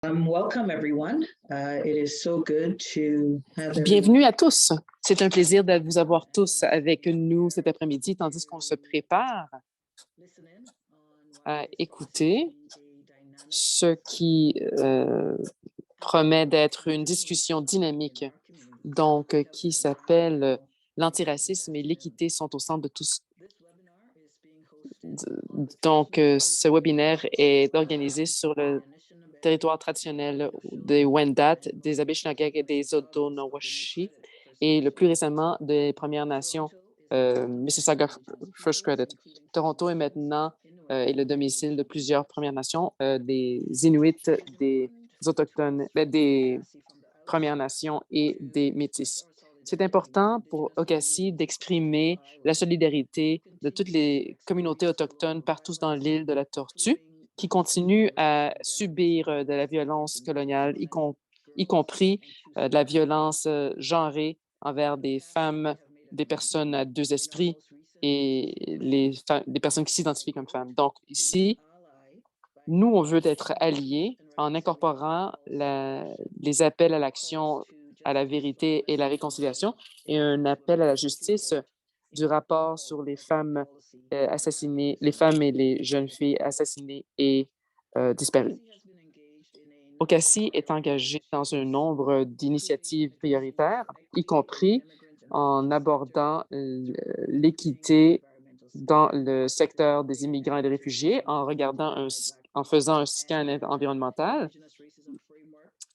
Welcome everyone. It is so good to have everyone. Bienvenue à tous. C'est un plaisir de vous avoir tous avec nous cet après-midi, tandis qu'on se prépare à écouter ce qui promet d'être une discussion dynamique, donc qui s'appelle l'antiracisme et l'équité sont au centre de tous. Donc, ce webinaire est organisé sur le territoire traditionnel des Wendat, des Anishinaabe et des Odawashi, et le plus récemment des Premières Nations, Mississauga First Credit. Toronto est maintenant est le domicile de plusieurs Premières Nations, des Inuits, des Autochtones, des Premières Nations et des Métis. C'est important pour Ocassi d'exprimer la solidarité de toutes les communautés autochtones partout dans l'île de la Tortue qui continuent à subir de la violence coloniale, y compris de la violence genrée envers des femmes, des personnes à deux esprits et des personnes qui s'identifient comme femmes. Donc, ici, nous, on veut être alliés en incorporant les appels à l'action, à la vérité et la réconciliation et un appel à la justice du rapport sur les femmes assassinées, les femmes et les jeunes filles assassinées et disparues. Ocassi est engagé dans un nombre d'initiatives prioritaires, y compris en abordant l'équité dans le secteur des immigrants et des réfugiés, en faisant un scan environnemental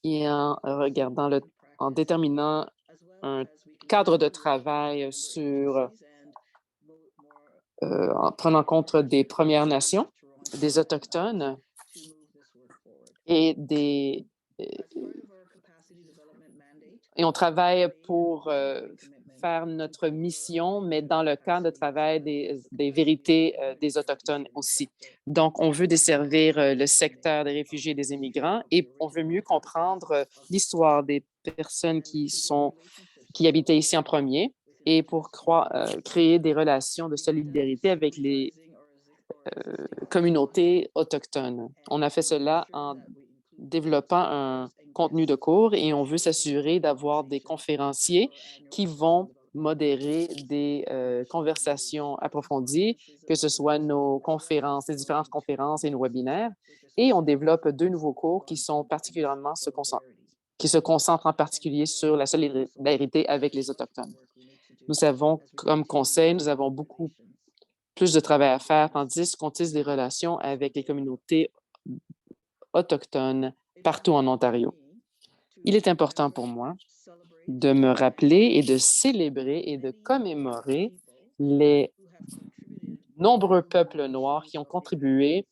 et en déterminant un cadre de travail en prenant compte des Premières Nations, des Autochtones et on travaille pour faire notre mission, mais dans le cadre de travail des vérités des Autochtones aussi. Donc, on veut desservir le secteur des réfugiés et des immigrants et on veut mieux comprendre l'histoire des personnes qui habitaient ici en premier et pour créer des relations de solidarité avec les communautés autochtones. On a fait cela en développant un contenu de cours et on veut s'assurer d'avoir des conférenciers qui vont modérer des conversations approfondies, que ce soit nos conférences, les différentes conférences et nos webinaires. Et on développe deux nouveaux cours qui se concentrent en particulier sur la solidarité avec les Autochtones. Nous savons, comme conseil, nous avons beaucoup plus de travail à faire, tandis qu'on tisse des relations avec les communautés autochtones partout en Ontario. Il est important pour moi de me rappeler et de célébrer et de commémorer les nombreux peuples noirs qui ont contribué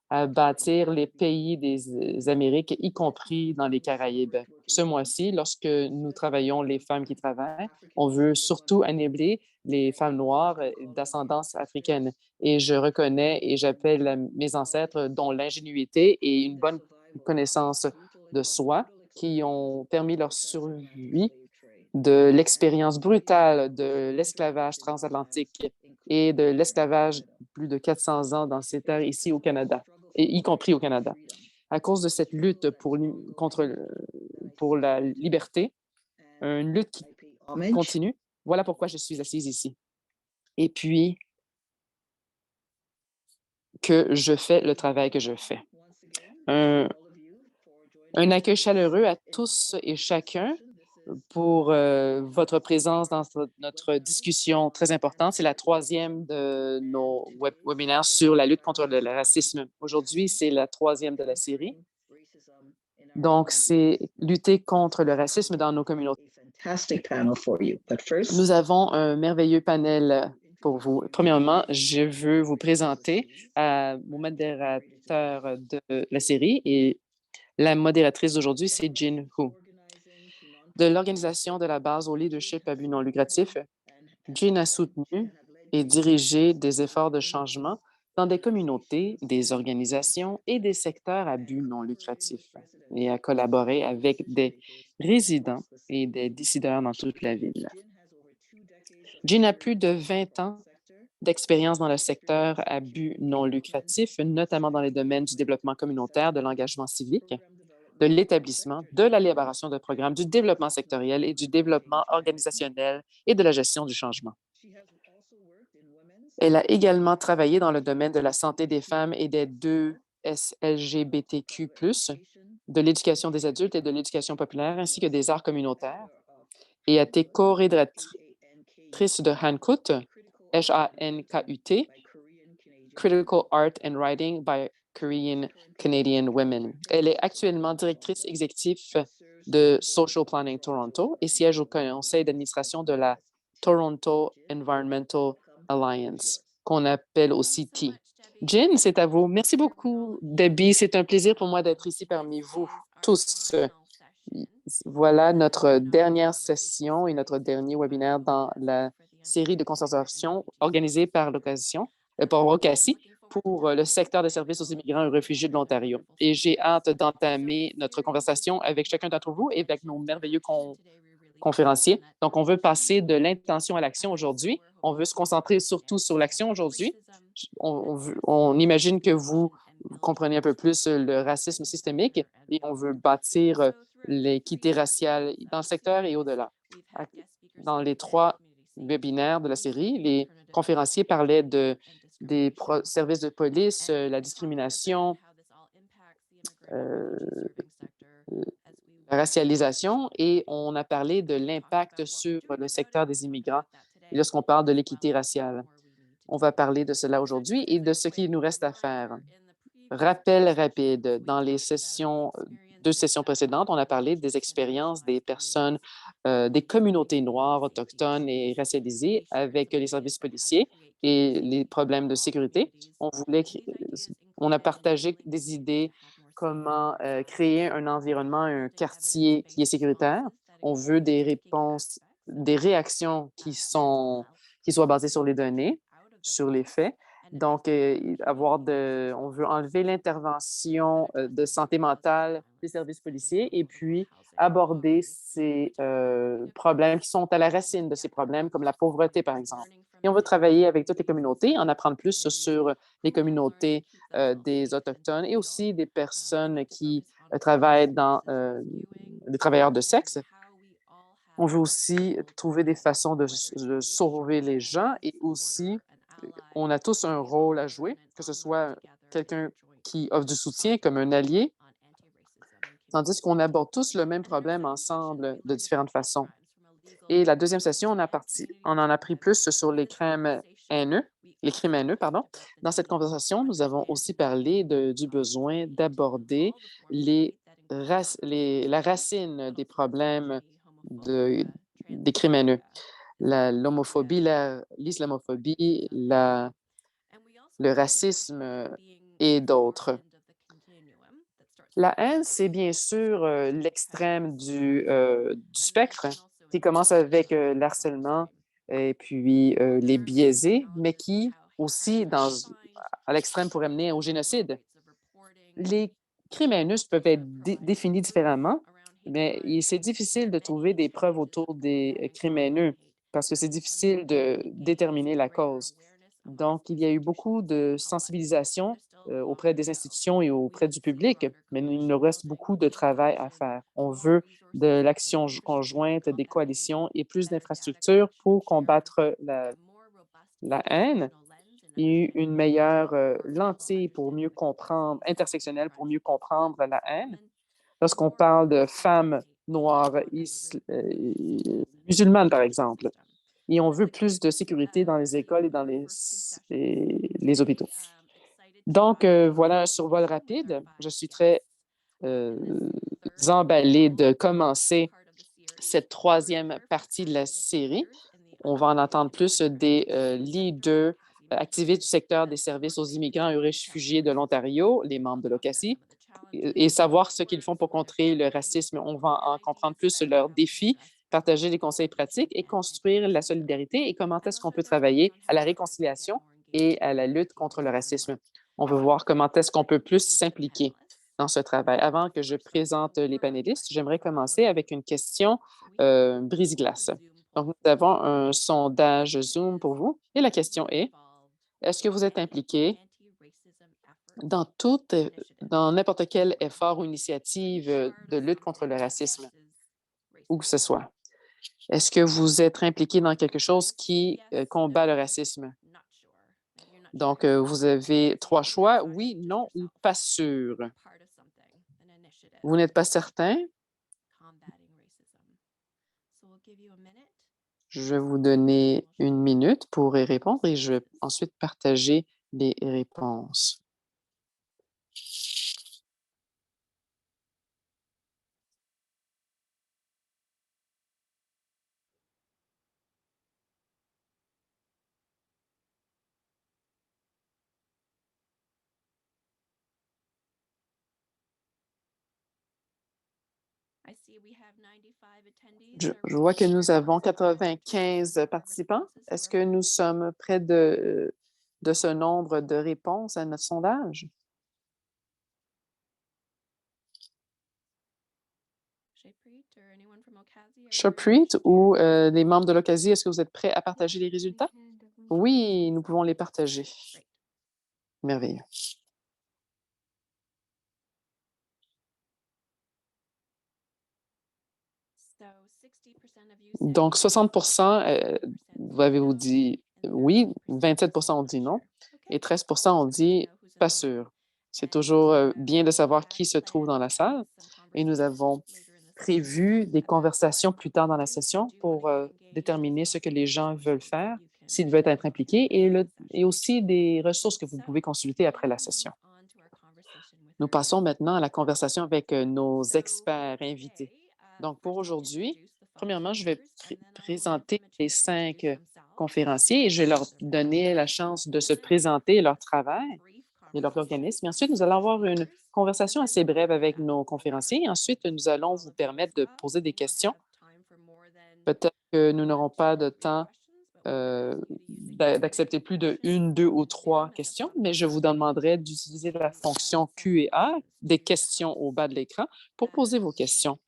à bâtir les pays des Amériques, y compris dans les Caraïbes. Ce mois-ci, lorsque nous travaillons les femmes qui travaillent, on veut surtout enabler les femmes noires d'ascendance africaine. Et je reconnais et j'appelle mes ancêtres dont l'ingénuité et une bonne connaissance de soi qui ont permis leur survie de l'expérience brutale de l'esclavage transatlantique et de l'esclavage plus de 400 ans dans ces terres ici au Canada, et y compris au Canada. À cause de cette lutte pour la liberté, une lutte qui continue, voilà pourquoi je suis assise ici. Et puis, que je fais le travail que je fais. Un accueil chaleureux à tous et chacun pour votre présence dans notre discussion très importante. C'est la troisième de nos webinaires sur la lutte contre le racisme. Aujourd'hui, c'est la troisième de la série. Donc, c'est lutter contre le racisme dans nos communautés. Nous avons un merveilleux panel pour vous. Premièrement, je veux vous présenter mon modérateur de la série et la modératrice d'aujourd'hui, c'est Jin Hu. De l'organisation de la base au leadership à but non lucratif, Jin a soutenu et dirigé des efforts de changement dans des communautés, des organisations et des secteurs à but non lucratif et a collaboré avec des résidents et des décideurs dans toute la ville. Jin a plus de 20 ans d'expérience dans le secteur à but non lucratif, notamment dans les domaines du développement communautaire, de l'engagement civique, de l'établissement, de l'élaboration de programmes, du développement sectoriel et du développement organisationnel et de la gestion du changement. Elle a également travaillé dans le domaine de la santé des femmes et des deux LGBTQ+, de l'éducation des adultes et de l'éducation populaire, ainsi que des arts communautaires, et a été co-rédactrice de HANKUT, H-A-N-K-U-T, Critical Art and Writing by Korean Canadian Women. Elle est actuellement directrice exécutive de Social Planning Toronto et siège au conseil d'administration de la Toronto Environmental Alliance, qu'on appelle aussi T. Jen, c'est à vous. Merci beaucoup, Debbie. C'est un plaisir pour moi d'être ici parmi vous tous. Voilà notre dernière session et notre dernier webinaire dans la série de concertation organisée par par Rocassi pour le secteur des services aux immigrants et aux réfugiés de l'Ontario. Et j'ai hâte d'entamer notre conversation avec chacun d'entre vous et avec nos merveilleux conférenciers. Donc, on veut passer de l'intention à l'action aujourd'hui. On veut se concentrer surtout sur l'action aujourd'hui. On imagine que vous comprenez un peu plus le racisme systémique et on veut bâtir l'équité raciale dans le secteur et au-delà. Dans les 3 webinaires de la série, les conférenciers parlaient des services de police, la discrimination, la racialisation, et on a parlé de l'impact sur le secteur des immigrants et lorsqu'on parle de l'équité raciale. On va parler de cela aujourd'hui et de ce qu'il nous reste à faire. Rappel rapide, dans les 2 sessions précédentes, on a parlé des expériences des personnes, des communautés noires, autochtones et racialisées avec les services policiers et les problèmes de sécurité. On a partagé des idées comment créer un environnement, un quartier qui est sécuritaire. On veut des réponses, des réactions qui soient basées sur les données, sur les faits. Donc, on veut enlever l'intervention de santé mentale des services policiers et puis aborder ces problèmes qui sont à la racine de ces problèmes, comme la pauvreté, par exemple. Et on veut travailler avec toutes les communautés, en apprendre plus sur les communautés des Autochtones et aussi des personnes qui travaillent dans les travailleurs de sexe. On veut aussi trouver des façons de sauver les gens et aussi on a tous un rôle à jouer, que ce soit quelqu'un qui offre du soutien comme un allié, tandis qu'on aborde tous le même problème ensemble de différentes façons. Et la deuxième session, on en a appris plus sur les crimes haineux, pardon. Dans cette conversation, nous avons aussi parlé du besoin d'aborder la racine des problèmes des crimes haineux, l'homophobie, l'islamophobie, le racisme et d'autres. La haine, c'est bien sûr l'extrême du spectre qui commence avec l'harcèlement et puis les biaisés, mais qui aussi, à l'extrême, pourrait mener au génocide. Les crimes haineux peuvent être définis différemment, mais c'est difficile de trouver des preuves autour des crimes haineux parce que c'est difficile de déterminer la cause. Donc, il y a eu beaucoup de sensibilisation auprès des institutions et auprès du public, mais il nous reste beaucoup de travail à faire. On veut de l'action conjointe, des coalitions et plus d'infrastructures pour combattre la haine et une meilleure lentille pour mieux comprendre, intersectionnelle pour mieux comprendre la haine. Lorsqu'on parle de femmes noires, musulmanes, par exemple, et on veut plus de sécurité dans les écoles et dans les hôpitaux. Donc, voilà un survol rapide. Je suis très emballée de commencer cette 3e partie de la série. On va en entendre plus des leaders activistes du secteur des services aux immigrants et aux réfugiés de l'Ontario, les membres de l'OCACI, et savoir ce qu'ils font pour contrer le racisme. On va en comprendre plus sur leurs défis, partager des conseils pratiques et construire la solidarité et comment est-ce qu'on peut travailler à la réconciliation et à la lutte contre le racisme. On veut voir comment est-ce qu'on peut plus s'impliquer dans ce travail. Avant que je présente les panélistes, j'aimerais commencer avec une question brise-glace. Donc, nous avons un sondage Zoom pour vous et la question est, est-ce que vous êtes impliqué Dans n'importe quel effort ou initiative de lutte contre le racisme, où que ce soit. Est-ce que vous êtes impliqué dans quelque chose qui combat le racisme? Donc, vous avez trois choix, oui, non ou pas sûr. Vous n'êtes pas certain? Je vais vous donner une minute pour y répondre et je vais ensuite partager les réponses. Je vois que nous avons 95 participants. Est-ce que nous sommes près de ce nombre de réponses à notre sondage? Shurpreet ou les membres de l'Ocasi, est-ce que vous êtes prêts à partager les résultats? Oui, nous pouvons les partager. Merveilleux. Donc, 60 vous avez-vous dit oui, 27 ont dit non et 13 ont dit pas sûr. C'est toujours bien de savoir qui se trouve dans la salle et nous avons prévu des conversations plus tard dans la session pour déterminer ce que les gens veulent faire, s'ils veulent être impliqués et aussi des ressources que vous pouvez consulter après la session. Nous passons maintenant à la conversation avec nos experts invités. Donc, pour aujourd'hui, premièrement, je vais présenter les 5 conférenciers et je vais leur donner la chance de se présenter leur travail et leur organisme. Et ensuite, nous allons avoir une conversation assez brève avec nos conférenciers. Et ensuite, nous allons vous permettre de poser des questions. Peut-être que nous n'aurons pas de temps d'accepter plus de une, deux ou trois questions, mais je vous demanderai d'utiliser la fonction Q&A, des questions au bas de l'écran, pour poser vos questions.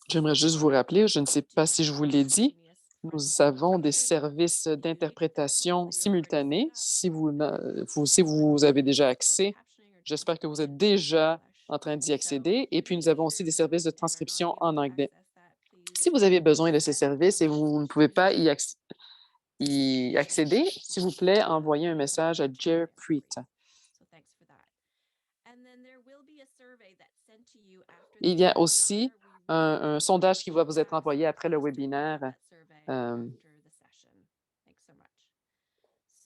J'aimerais juste vous rappeler, je ne sais pas si je vous l'ai dit, nous avons des services d'interprétation simultanée. Si vous avez déjà accès, j'espère que vous êtes déjà en train d'y accéder. Et puis, nous avons aussi des services de transcription en anglais. Si vous avez besoin de ces services et vous ne pouvez pas y accéder, s'il vous plaît, envoyez un message à Jerpreet. Il y a aussi un sondage qui va vous être envoyé après le webinaire.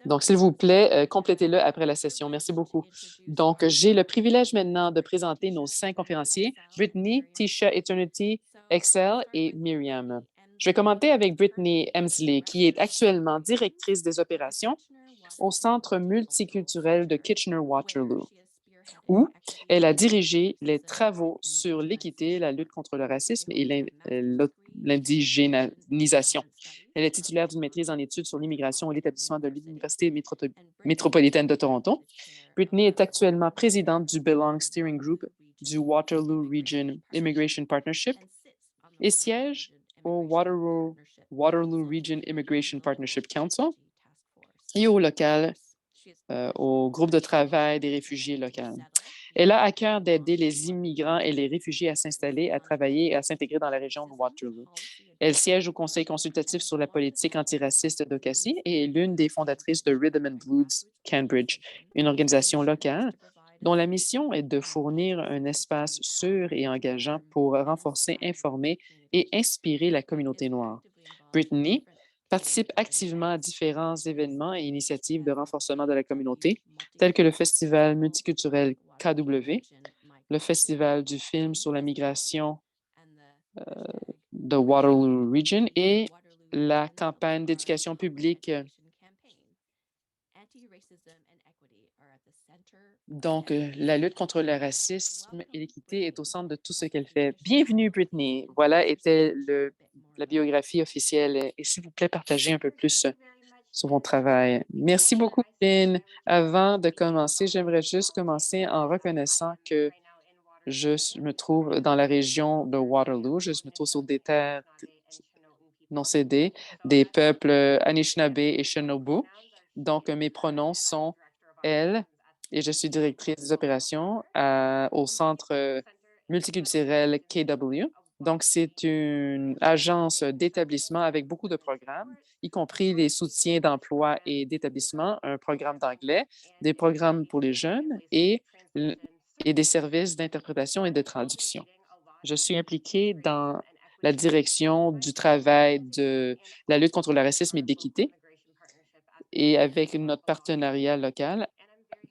Donc, s'il vous plaît, complétez-le après la session. Merci beaucoup. Donc, j'ai le privilège maintenant de présenter nos 5 conférenciers, Brittany, Tisha Eternity, Excel et Myriam. Je vais commenter avec Brittany Emsley, qui est actuellement directrice des opérations au Centre multiculturel de Kitchener-Waterloo, où elle a dirigé les travaux sur l'équité, la lutte contre le racisme et l'indigénisation. Elle est titulaire d'une maîtrise en études sur l'immigration à l'établissement de l'Université métropolitaine de Toronto. Brittany est actuellement présidente du Belong Steering Group du Waterloo Region Immigration Partnership et siège au Waterloo Region Immigration Partnership Council et au local, au groupe de travail des réfugiés locaux. Elle a à cœur d'aider les immigrants et les réfugiés à s'installer, à travailler et à s'intégrer dans la région de Waterloo. Elle siège au Conseil consultatif sur la politique antiraciste d'Ocassie et est l'une des fondatrices de Rhythm and Blues Cambridge, une organisation locale dont la mission est de fournir un espace sûr et engageant pour renforcer, informer et inspirer la communauté noire. Brittany participe activement à différents événements et initiatives de renforcement de la communauté, tels que le Festival multiculturel KW, le Festival du film sur la migration de Waterloo Region et la campagne d'éducation publique. Donc, la lutte contre le racisme et l'équité est au centre de tout ce qu'elle fait. Bienvenue, Brittany. Voilà était la biographie officielle. Et s'il vous plaît, partagez un peu plus sur mon travail. Merci beaucoup, Lynn. Avant de commencer, j'aimerais juste commencer en reconnaissant que me trouve dans la région de Waterloo. Je me trouve sur des terres non cédées des peuples Anishinaabe et Shinobu. Donc, mes pronoms sont elle et je suis directrice des opérations au Centre multiculturel KW. Donc, c'est une agence d'établissement avec beaucoup de programmes, y compris les soutiens d'emploi et d'établissement, un programme d'anglais, des programmes pour les jeunes et des services d'interprétation et de traduction. Je suis impliquée dans la direction du travail de la lutte contre le racisme et d'équité et avec notre partenariat local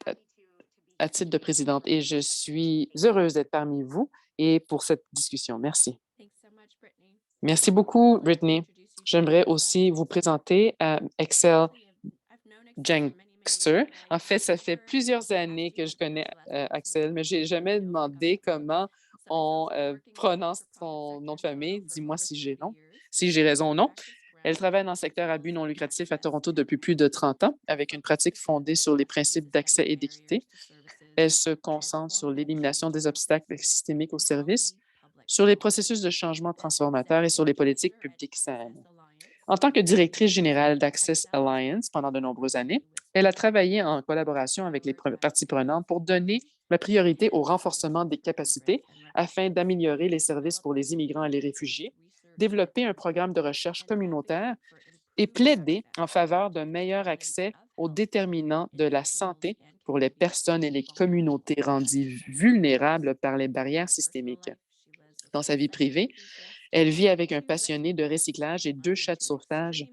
à à titre de présidente. Et je suis heureuse d'être parmi vous et pour cette discussion. Merci. Merci beaucoup, Brittany. J'aimerais aussi vous présenter Excel Jenkster. En fait, ça fait plusieurs années que je connais Axel, mais je n'ai jamais demandé comment on prononce son nom de famille. Dis-moi si j'ai raison ou non. Elle travaille dans le secteur à but non lucratif à Toronto depuis plus de 30 ans, avec une pratique fondée sur les principes d'accès et d'équité. Elle se concentre sur l'élimination des obstacles systémiques au service, sur les processus de changement transformateurs et sur les politiques publiques saines. En tant que directrice générale d'Access Alliance pendant de nombreuses années, elle a travaillé en collaboration avec les parties prenantes pour donner la priorité au renforcement des capacités afin d'améliorer les services pour les immigrants et les réfugiés, développer un programme de recherche communautaire et plaider en faveur d'un meilleur accès aux déterminants de la santé pour les personnes et les communautés rendues vulnérables par les barrières systémiques. Dans sa vie privée, elle vit avec un passionné de recyclage et 2 chats de sauvetage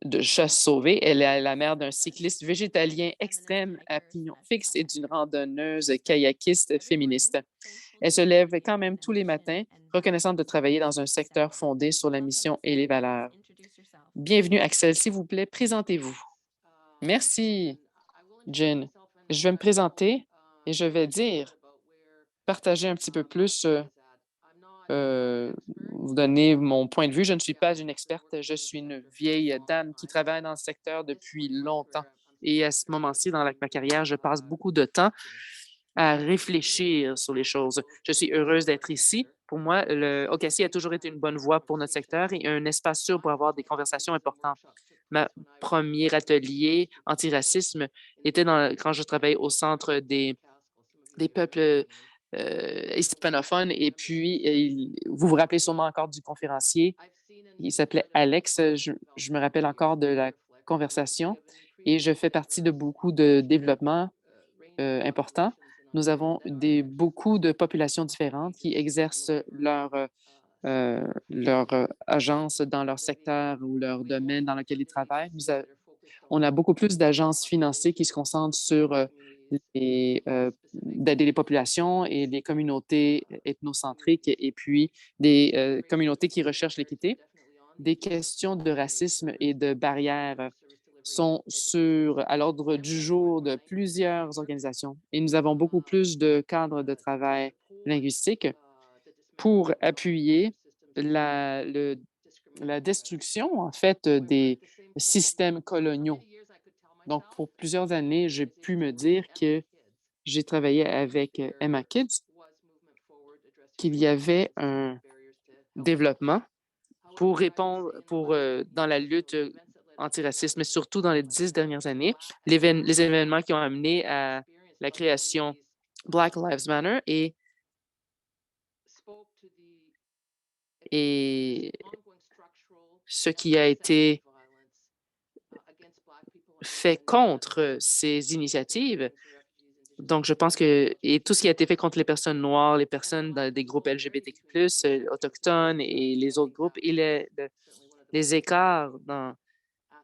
de chasse sauvée. Elle est la mère d'un cycliste végétalien extrême à pignon fixe et d'une randonneuse kayakiste féministe. Elle se lève quand même tous les matins, reconnaissante de travailler dans un secteur fondé sur la mission et les valeurs. Bienvenue, Axel. S'il vous plaît, présentez-vous. Merci, Jen. Je vais me présenter et je vais partager un petit peu plus, vous donner mon point de vue. Je ne suis pas une experte, je suis une vieille dame qui travaille dans le secteur depuis longtemps. Et à ce moment-ci, dans ma carrière, je passe beaucoup de temps à réfléchir sur les choses. Je suis heureuse d'être ici. Pour moi, le OKC a toujours été une bonne voie pour notre secteur et un espace sûr pour avoir des conversations importantes. Ma premier atelier antiracisme était quand je travaillais au Centre des peuples hispanophones. Et puis, vous vous rappelez sûrement encore du conférencier. Il s'appelait Alex. Je me rappelle encore de la conversation et je fais partie de beaucoup de développements importants. Nous avons beaucoup de populations différentes qui exercent leur agence dans leur secteur ou leur domaine dans lequel ils travaillent. On a beaucoup plus d'agences financées qui se concentrent sur d'aider les populations et les communautés ethnocentriques et puis des communautés qui recherchent l'équité. Des questions de racisme et de barrières sont à l'ordre du jour de plusieurs organisations et nous avons beaucoup plus de cadres de travail linguistique pour appuyer la destruction, en fait, des systèmes coloniaux. Donc, pour plusieurs années, j'ai pu me dire que j'ai travaillé avec Emma Kids, qu'il y avait un développement pour répondre dans la lutte antiracisme, mais surtout dans les 10 dernières années, les événements qui ont amené à la création Black Lives Matter et ce qui a été fait contre ces initiatives. Donc, je pense et tout ce qui a été fait contre les personnes noires, les personnes des groupes LGBTQ+, autochtones et les autres groupes, et les écarts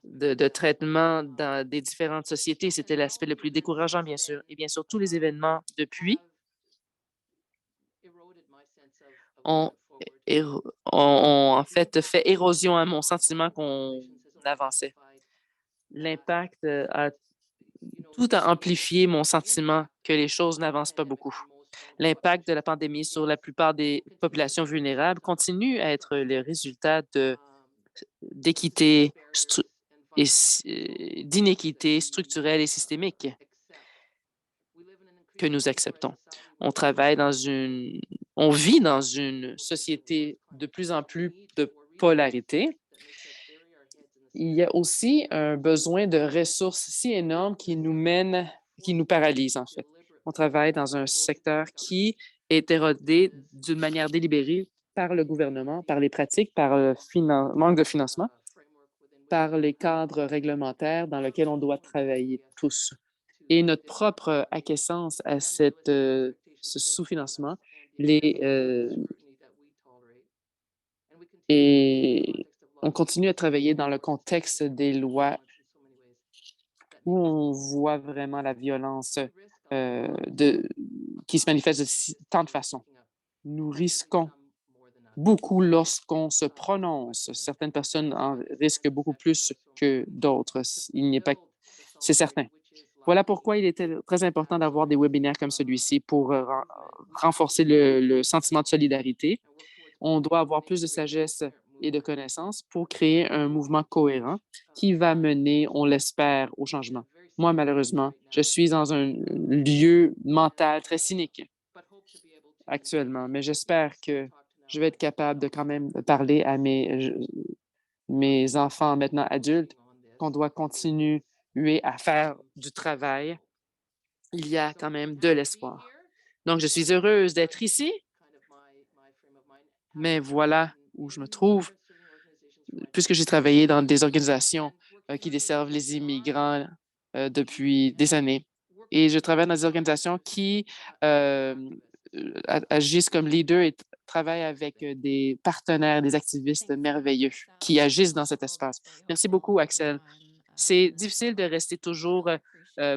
de traitement dans des différentes sociétés, c'était l'aspect le plus décourageant, bien sûr. Et bien sûr, tous les événements depuis ont, en fait érosion à mon sentiment qu'on avançait. L'impact tout a amplifié mon sentiment que les choses n'avancent pas beaucoup. L'impact de la pandémie sur la plupart des populations vulnérables continue à être le résultat d'équité d'inéquité structurelle et systémique que nous acceptons. On vit dans une société de plus en plus de polarité il y a aussi un besoin de ressources si énorme qui nous paralyse, en fait. On travaille dans un secteur qui est érodé d'une manière délibérée par le gouvernement, par les pratiques, par le manque de financement, par les cadres réglementaires dans lesquels on doit travailler tous. Et notre propre acquiescence à ce sous-financement les, et on continue à travailler dans le contexte des lois où on voit vraiment la violence de, qui se manifeste de tant de façons. Nous risquons beaucoup lorsqu'on se prononce. Certaines personnes en risquent beaucoup plus que d'autres. Il n'est pas, c'est certain. Voilà pourquoi il était très important d'avoir des webinaires comme celui-ci pour renforcer le sentiment de solidarité. On doit avoir plus de sagesse et de connaissances pour créer un mouvement cohérent qui va mener, on l'espère, au changement. Moi, malheureusement, je suis dans un lieu mental très cynique actuellement, mais j'espère que je vais être capable de quand même parler à mes enfants maintenant adultes qu'on doit continuer à faire du travail. Il y a quand même de l'espoir. Donc, je suis heureuse d'être ici, mais voilà où je me trouve, puisque j'ai travaillé dans des organisations qui desservent les immigrants depuis des années. Et je travaille dans des organisations qui agissent comme leaders et travaillent avec des partenaires, des activistes merveilleux qui agissent dans cet espace. Merci beaucoup, Axel. C'est difficile de rester toujours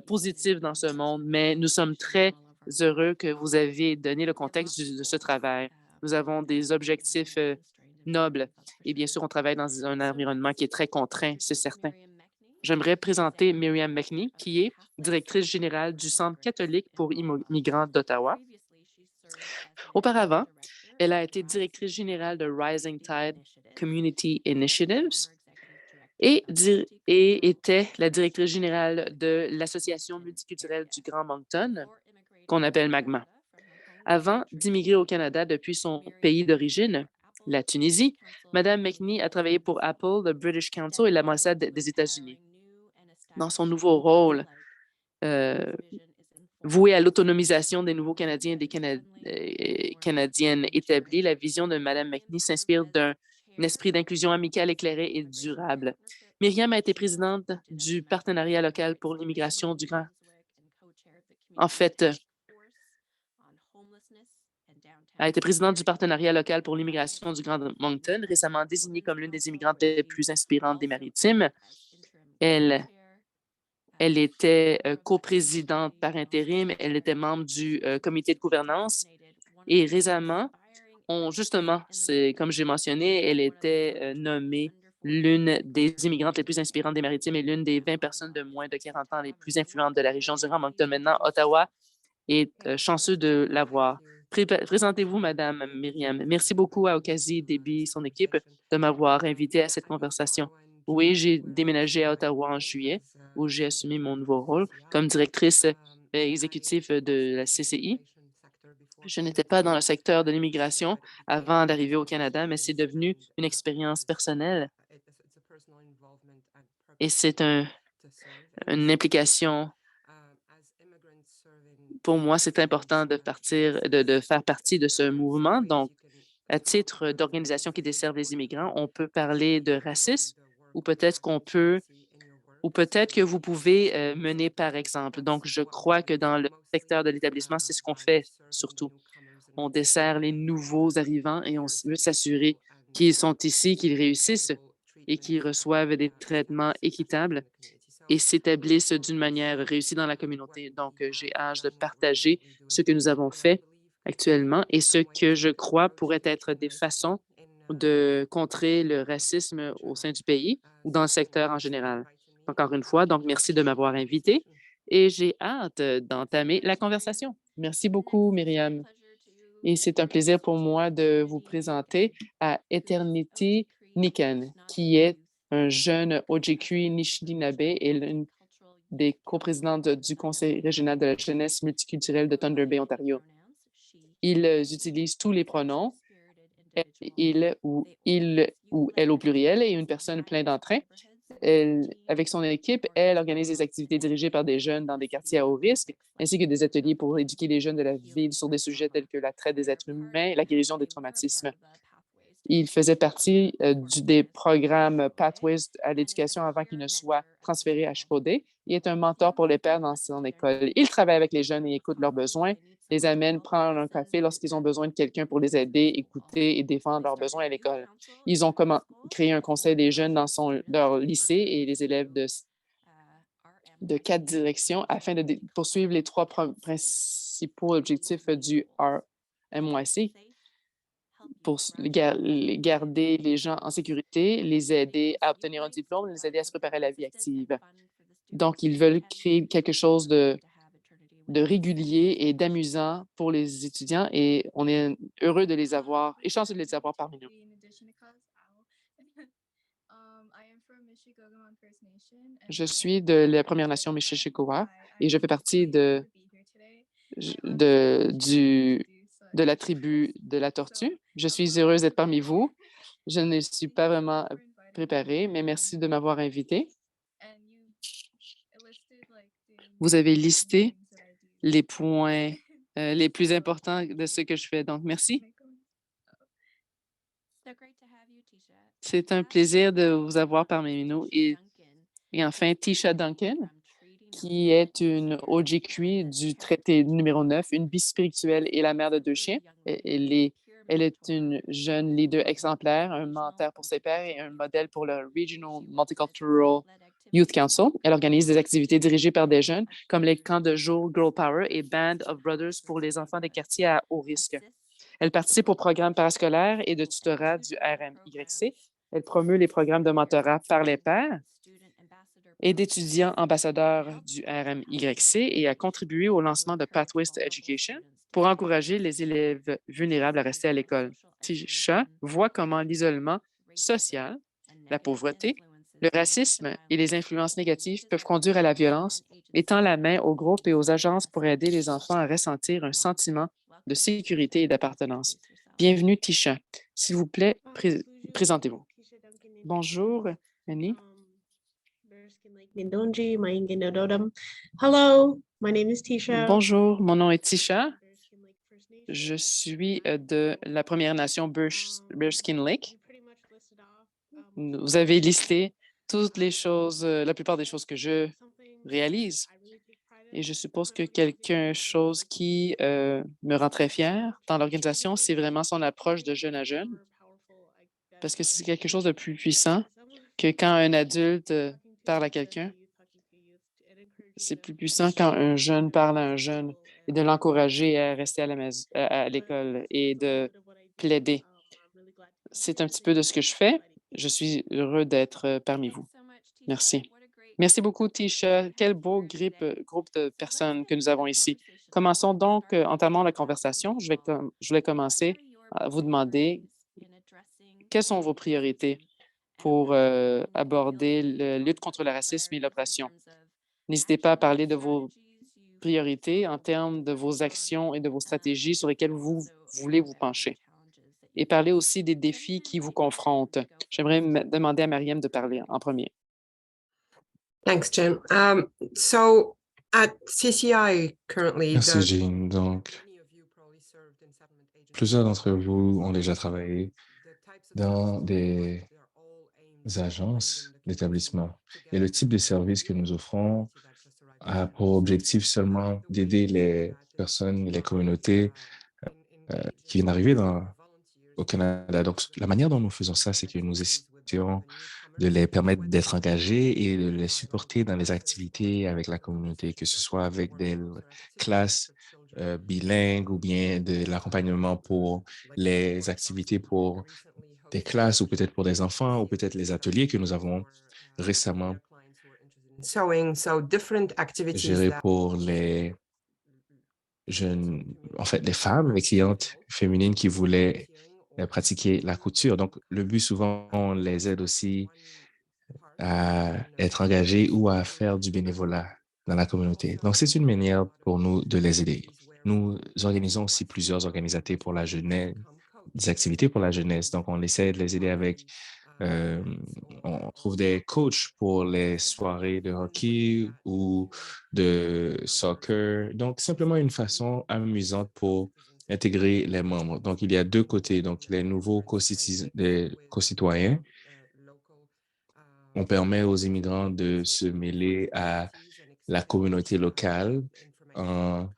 positif dans ce monde, mais nous sommes très heureux que vous avez donné le contexte de ce travail. Nous avons des objectifs nobles et bien sûr, on travaille dans un environnement qui est très contraint, c'est certain. J'aimerais présenter Miriam McNee, qui est directrice générale du Centre catholique pour immigrants d'Ottawa. Auparavant, elle a été directrice générale de Rising Tide Community Initiatives et était la directrice générale de l'Association multiculturelle du Grand Moncton, qu'on appelle MAGMA. Avant d'immigrer au Canada depuis son pays d'origine, la Tunisie, Mme McNee a travaillé pour Apple, le British Council et l'ambassade des États-Unis. Dans son nouveau rôle, euh, voué à l'autonomisation des nouveaux Canadiens et des Canadiennes établis, la vision de Mme McNee s'inspire d'un esprit d'inclusion amicale, éclairé et durable. Myriam a été présidente du partenariat local pour l'immigration du Grand. En fait, a été présidente du partenariat local pour l'immigration du Grand Moncton, récemment désignée comme l'une des immigrantes les plus inspirantes des Maritimes. Elle, elle était coprésidente par intérim, elle était membre du comité de gouvernance et récemment, justement, c'est comme j'ai mentionné, elle était nommée l'une des immigrantes les plus inspirantes des Maritimes et l'une des 20 personnes de moins de 40 ans les plus influentes de la région du Grand Moncton. Maintenant, Ottawa est chanceux de l'avoir. Présentez-vous, Madame Myriam. Merci beaucoup à Okazi Déby, son équipe, de m'avoir invité à cette conversation. Oui, j'ai déménagé à Ottawa en juillet, où j'ai assumé mon nouveau rôle comme directrice exécutive de la CCI. Je n'étais pas dans le secteur de l'immigration avant d'arriver au Canada, mais c'est devenu une expérience personnelle et c'est une implication. Pour moi, c'est important de faire partie de ce mouvement. Donc, à titre d'organisation qui dessert les immigrants, on peut parler de racisme ou peut-être que vous pouvez mener par exemple. Donc, je crois que dans le secteur de l'établissement, c'est ce qu'on fait surtout. On dessert les nouveaux arrivants et on veut s'assurer qu'ils sont ici, qu'ils réussissent et qu'ils reçoivent des traitements équitables et s'établissent d'une manière réussie dans la communauté. Donc, j'ai hâte de partager ce que nous avons fait actuellement et ce que je crois pourrait être des façons de contrer le racisme au sein du pays ou dans le secteur en général. Encore une fois, donc merci de m'avoir invité et j'ai hâte d'entamer la conversation. Merci beaucoup, Myriam. Et c'est un plaisir pour moi de vous présenter à Eternity Nikan, qui est un jeune Ojibwe Anishinaabe et l'une des coprésidentes du Conseil régional de la jeunesse multiculturelle de Thunder Bay, Ontario. Ils utilisent tous les pronoms, elle, il ou elle au pluriel et une personne plein d'entrain. Avec son équipe, elle organise des activités dirigées par des jeunes dans des quartiers à haut risque, ainsi que des ateliers pour éduquer les jeunes de la ville sur des sujets tels que la traite des êtres humains et la guérison des traumatismes. Il faisait partie des programmes Pathways à l'éducation avant qu'il ne soit transféré à Chicoté. Il est un mentor pour les pères dans son école. Il travaille avec les jeunes et écoute leurs besoins, les amène prendre un café lorsqu'ils ont besoin de quelqu'un pour les aider, écouter et défendre leurs besoins à l'école. Ils ont créé un conseil des jeunes dans leur lycée et les élèves de 4 directions afin de poursuivre les 3 principaux objectifs du RMYC pour garder les gens en sécurité, les aider à obtenir un diplôme, les aider à se préparer à la vie active. Donc, ils veulent créer quelque chose de régulier et d'amusant pour les étudiants et on est heureux de les avoir et chanceux de les avoir parmi nous. Je suis de la Première Nation Mishishikowa et je fais partie de la tribu de la tortue. Je suis heureuse d'être parmi vous. Je ne suis pas vraiment préparée, mais merci de m'avoir invitée. Vous avez listé les points les plus importants de ce que je fais. Donc, merci. C'est un plaisir de vous avoir parmi nous. Et enfin, Tisha Duncan, qui est une OGQ du traité numéro 9, une vie spirituelle et la mère de 2 chiens. Elle est une jeune leader exemplaire, un mentor pour ses pairs et un modèle pour le Regional Multicultural Youth Council. Elle organise des activités dirigées par des jeunes, comme les camps de jour Girl Power et Band of Brothers pour les enfants des quartiers à haut risque. Elle participe au programme parascolaire et de tutorat du RMYC. Elle promeut les programmes de mentorat par les pairs et d'étudiants ambassadeurs du RMYC et a contribué au lancement de Pathways to Education pour encourager les élèves vulnérables à rester à l'école. Tisha voit comment l'isolement social, la pauvreté, le racisme et les influences négatives peuvent conduire à la violence et tend la main aux groupes et aux agences pour aider les enfants à ressentir un sentiment de sécurité et d'appartenance. Bienvenue, Tisha. S'il vous plaît, présentez-vous. Bonjour, Annie. Hello, my name is Tisha. Bonjour, mon nom est Tisha. Je suis de la Première Nation Bearskin Lake. Vous avez listé toutes les choses, la plupart des choses que je réalise. Et je suppose que quelque chose qui me rend très fière dans l'organisation, c'est vraiment son approche de jeune à jeune, parce que c'est quelque chose de plus puissant que quand un adulte parle à quelqu'un. C'est plus puissant quand un jeune parle à un jeune et de l'encourager à rester à la maison, à l'école et de plaider. C'est un petit peu de ce que je fais. Je suis heureux d'être parmi vous. Merci. Merci beaucoup, Tisha. Quel beau groupe de personnes que nous avons ici. Commençons donc, entamons la conversation. Je vais commencer à vous demander quelles sont vos priorités pour aborder la lutte contre le racisme et l'oppression. N'hésitez pas à parler de vos priorités en termes de vos actions et de vos stratégies sur lesquelles vous voulez vous pencher. Et parler aussi des défis qui vous confrontent. J'aimerais demander à Mariam de parler en premier. Thanks, Jim. So at CCI currently, Merci, Jean. Donc, plusieurs d'entre vous ont déjà travaillé dans des agences d'établissement. Et le type de service que nous offrons a pour objectif seulement d'aider les personnes et les communautés qui viennent d'arriver au Canada. Donc, la manière dont nous faisons ça, c'est que nous essayons de les permettre d'être engagés et de les supporter dans les activités avec la communauté, que ce soit avec des classes bilingues ou bien de l'accompagnement pour les activités pour des classes ou peut-être pour des enfants ou peut-être les ateliers que nous avons récemment gérés pour les jeunes, en fait, les femmes, les clientes féminines qui voulaient pratiquer la couture. Donc, le but, souvent, on les aide aussi à être engagés ou à faire du bénévolat dans la communauté. Donc, c'est une manière pour nous de les aider. Nous organisons aussi plusieurs organisateurs pour la jeunesse, des activités pour la jeunesse. Donc, on essaie de les aider avec Euh, on trouve des coachs pour les soirées de hockey ou de soccer. Donc, simplement une façon amusante pour intégrer les membres. Donc, il y a deux côtés. Donc, les nouveaux co-citoyens. On permet aux immigrants de se mêler à la communauté locale en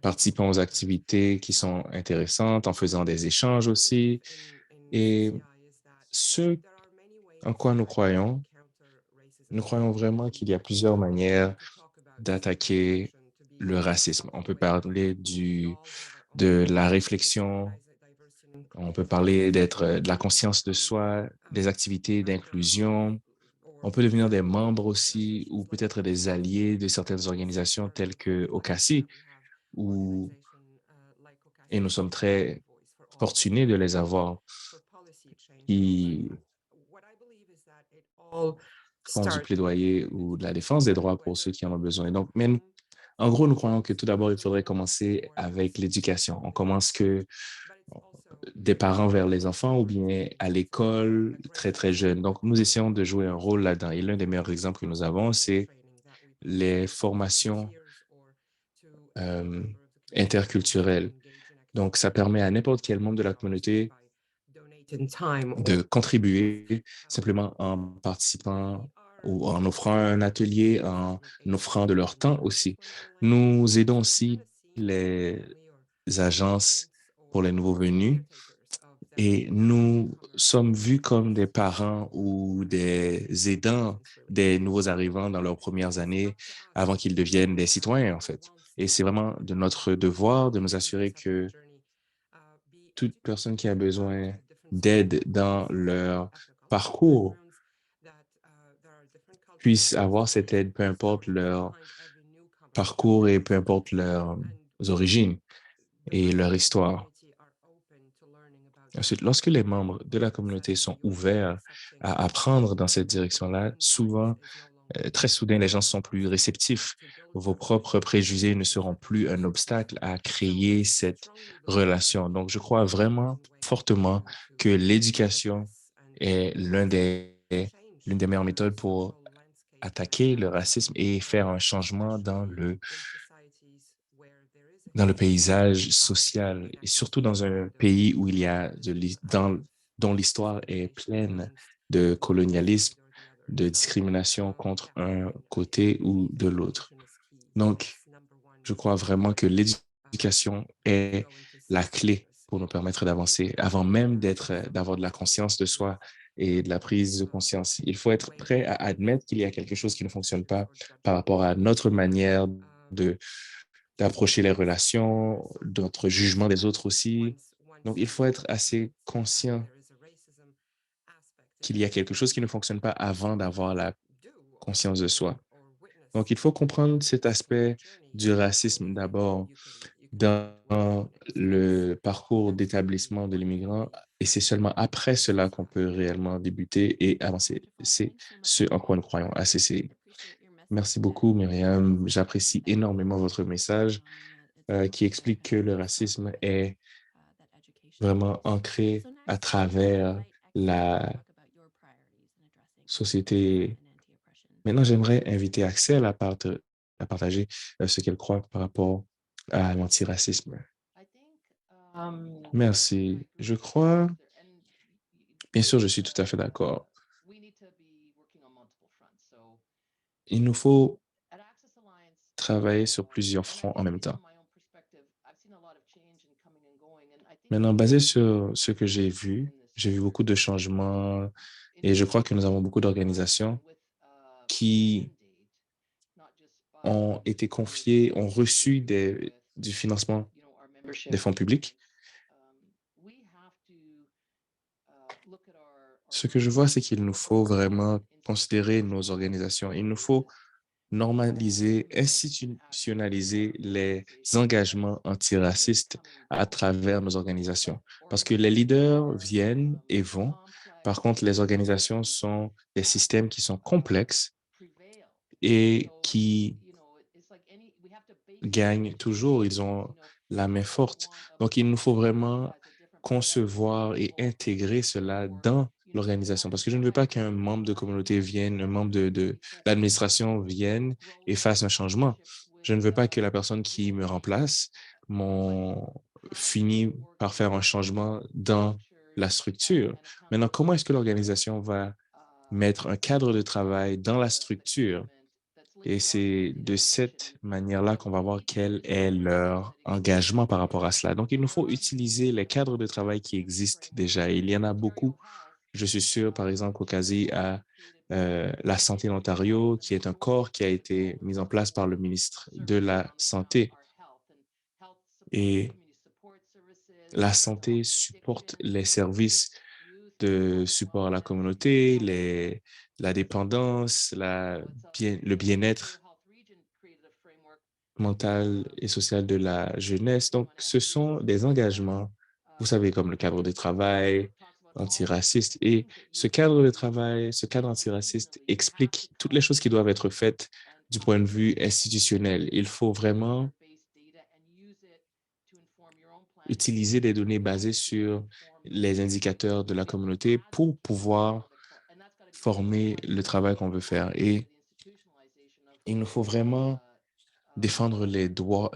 participant aux activités qui sont intéressantes, en faisant des échanges aussi. Et ce en quoi nous croyons vraiment qu'il y a plusieurs manières d'attaquer le racisme. On peut parler de la réflexion, on peut parler de la conscience de soi, des activités d'inclusion. On peut devenir des membres aussi ou peut-être des alliés de certaines organisations telles que OCACI, où, et nous sommes très fortunés de les avoir, qui font du plaidoyer ou de la défense des droits pour ceux qui en ont besoin. Donc, en gros, nous croyons que tout d'abord, il faudrait commencer avec l'éducation. On commence que des parents vers les enfants ou bien à l'école très, très jeune. Donc, nous essayons de jouer un rôle là-dedans. Et l'un des meilleurs exemples que nous avons, c'est les formations euh, interculturelles. Donc, ça permet à n'importe quel membre de la communauté de contribuer simplement en participant ou en offrant un atelier, en offrant de leur temps aussi. Nous aidons aussi les agences pour les nouveaux venus et nous sommes vus comme des parents ou des aidants des nouveaux arrivants dans leurs premières années avant qu'ils deviennent des citoyens, en fait. Et c'est vraiment de notre devoir de nous assurer que toute personne qui a besoin d'aide dans leur parcours puisse avoir cette aide, peu importe leur parcours et peu importe leurs origines et leur histoire. Ensuite, lorsque les membres de la communauté sont ouverts à apprendre dans cette direction-là, souvent, très soudain, les gens sont plus réceptifs. Vos propres préjugés ne seront plus un obstacle à créer cette relation. Donc, je crois vraiment fortement que l'éducation est l'une des meilleures méthodes pour attaquer le racisme et faire un changement dans le paysage social et surtout dans un pays où il y a dont l'histoire est pleine de colonialisme, de discrimination contre un côté ou de l'autre. Donc, je crois vraiment que l'éducation est la clé pour nous permettre d'avancer avant même d'avoir de la conscience de soi et de la prise de conscience. Il faut être prêt à admettre qu'il y a quelque chose qui ne fonctionne pas par rapport à notre manière de d'approcher les relations, notre jugement des autres aussi. Donc, il faut être assez conscient qu'il y a quelque chose qui ne fonctionne pas avant d'avoir la conscience de soi. Donc, il faut comprendre cet aspect du racisme d'abord dans le parcours d'établissement de l'immigrant et c'est seulement après cela qu'on peut réellement débuter et avancer. C'est ce en quoi nous croyons à CCI. Merci beaucoup, Myriam. J'apprécie énormément votre message qui explique que le racisme est vraiment ancré à travers la société. Maintenant, j'aimerais inviter Axel à partager ce qu'elle croit par rapport à l'antiracisme. Merci. Je crois, bien sûr, je suis tout à fait d'accord. Il nous faut travailler sur plusieurs fronts en même temps. Maintenant, basé sur ce que j'ai vu beaucoup de changements et je crois que nous avons beaucoup d'organisations qui ont été confiées, ont reçu du financement des fonds publics. Ce que je vois, c'est qu'il nous faut vraiment considérer nos organisations. Il nous faut normaliser, institutionnaliser les engagements antiracistes à travers nos organisations. Parce que les leaders viennent et vont. Par contre, les organisations sont des systèmes qui sont complexes et qui gagnent toujours. Ils ont la main forte. Donc, il nous faut vraiment concevoir et intégrer cela dans l'organisation. Parce que je ne veux pas qu'un membre de communauté vienne, un membre de l'administration vienne et fasse un changement. Je ne veux pas que la personne qui me remplace finisse par faire un changement dans la structure. Maintenant, comment est-ce que l'organisation va mettre un cadre de travail dans la structure? Et c'est de cette manière-là qu'on va voir quel est leur engagement par rapport à cela. Donc, il nous faut utiliser les cadres de travail qui existent déjà. Il y en a beaucoup. Je suis sûr, par exemple, qu'au CASI à la Santé de l'Ontario, qui est un corps qui a été mis en place par le ministre de la Santé. Et la santé supporte les services de support à la communauté, la dépendance, le bien-être mental et social de la jeunesse. Donc, ce sont des engagements, vous savez, comme le cadre de travail antiraciste. Et ce cadre de travail, ce cadre antiraciste explique toutes les choses qui doivent être faites du point de vue institutionnel. Il faut vraiment utiliser des données basées sur les indicateurs de la communauté pour pouvoir former le travail qu'on veut faire. Et il nous faut vraiment défendre les droits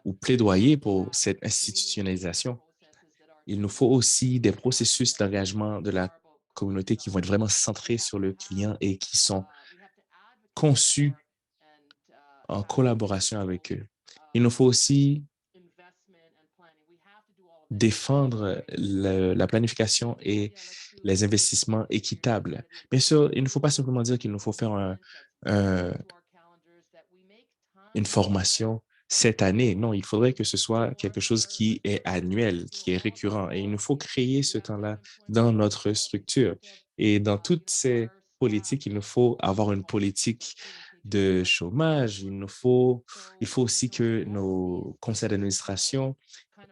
ou plaidoyer pour cette institutionnalisation. Il nous faut aussi des processus d'engagement de la communauté qui vont être vraiment centrés sur le client et qui sont conçus en collaboration avec eux. Il nous faut aussi défendre la planification et les investissements équitables. Bien sûr, il ne faut pas simplement dire qu'il nous faut faire une formation cette année. Non, il faudrait que ce soit quelque chose qui est annuel, qui est récurrent. Et il nous faut créer ce temps-là dans notre structure. Et dans toutes ces politiques, il nous faut avoir une politique de chômage. Il faut aussi que nos conseils d'administration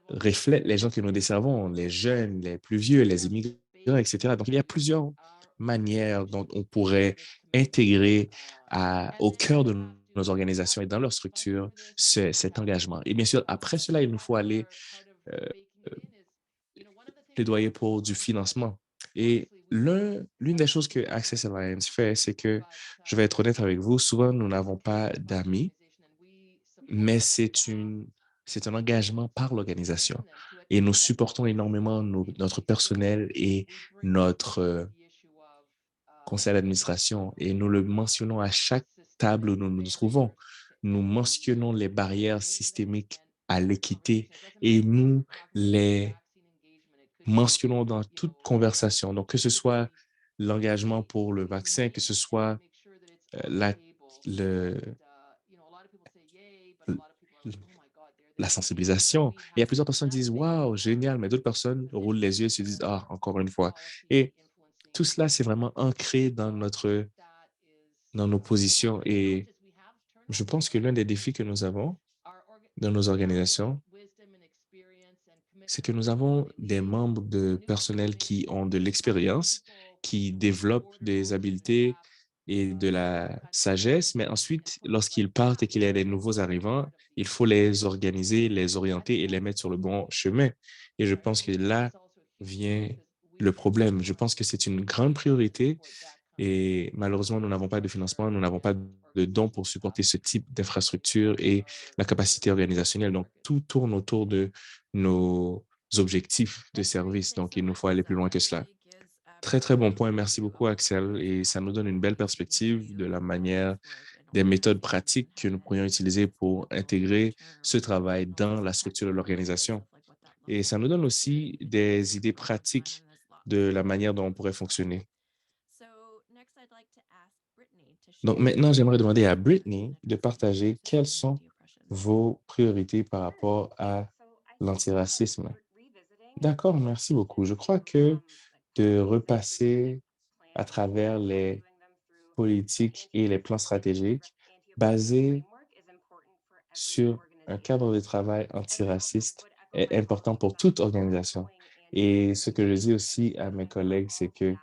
reflètent les gens que nous desservons, les jeunes, les plus vieux, les immigrants, etc. Donc, il y a plusieurs manières dont on pourrait intégrer au cœur de nos organisations et dans leur structure cet engagement. Et bien sûr, après cela, il nous faut aller euh, plaidoyer pour du financement. Et l'une des choses que Access Alliance fait, c'est que, je vais être honnête avec vous, souvent, nous n'avons pas d'amis, mais c'est un engagement par l'organisation. Et nous supportons énormément notre personnel et notre conseil d'administration. Et nous le mentionnons à chaque table où nous nous trouvons. Nous mentionnons les barrières systémiques à l'équité et nous les mentionnons dans toute conversation. Donc, que ce soit l'engagement pour le vaccin, que ce soit la, le, la sensibilisation. Et il y a plusieurs personnes qui disent, waouh, génial, mais d'autres personnes roulent les yeux et se disent, ah, encore une fois. Et tout cela, c'est vraiment ancré dans nos positions. Et je pense que l'un des défis que nous avons dans nos organisations, c'est que nous avons des membres de personnel qui ont de l'expérience, qui développent des habiletés et de la sagesse, mais ensuite, lorsqu'ils partent et qu'il y a des nouveaux arrivants, il faut les organiser, les orienter et les mettre sur le bon chemin. Et je pense que là vient le problème. Je pense que c'est une grande priorité et malheureusement, nous n'avons pas de financement, nous n'avons pas de dons pour supporter ce type d'infrastructure et la capacité organisationnelle. Donc, tout tourne autour de nos objectifs de service. Donc, il nous faut aller plus loin que cela. Très, très bon point. Merci beaucoup, Axel. Et ça nous donne une belle perspective de la manière, des méthodes pratiques que nous pourrions utiliser pour intégrer ce travail dans la structure de l'organisation. Et ça nous donne aussi des idées pratiques de la manière dont on pourrait fonctionner. Donc maintenant, j'aimerais demander à Brittany de partager quelles sont vos priorités par rapport à l'antiracisme. D'accord, merci beaucoup. Je crois que de repasser à travers les politiques et les plans stratégiques basés sur un cadre de travail antiraciste est important pour toute organisation. Et ce que je dis aussi à mes collègues, c'est que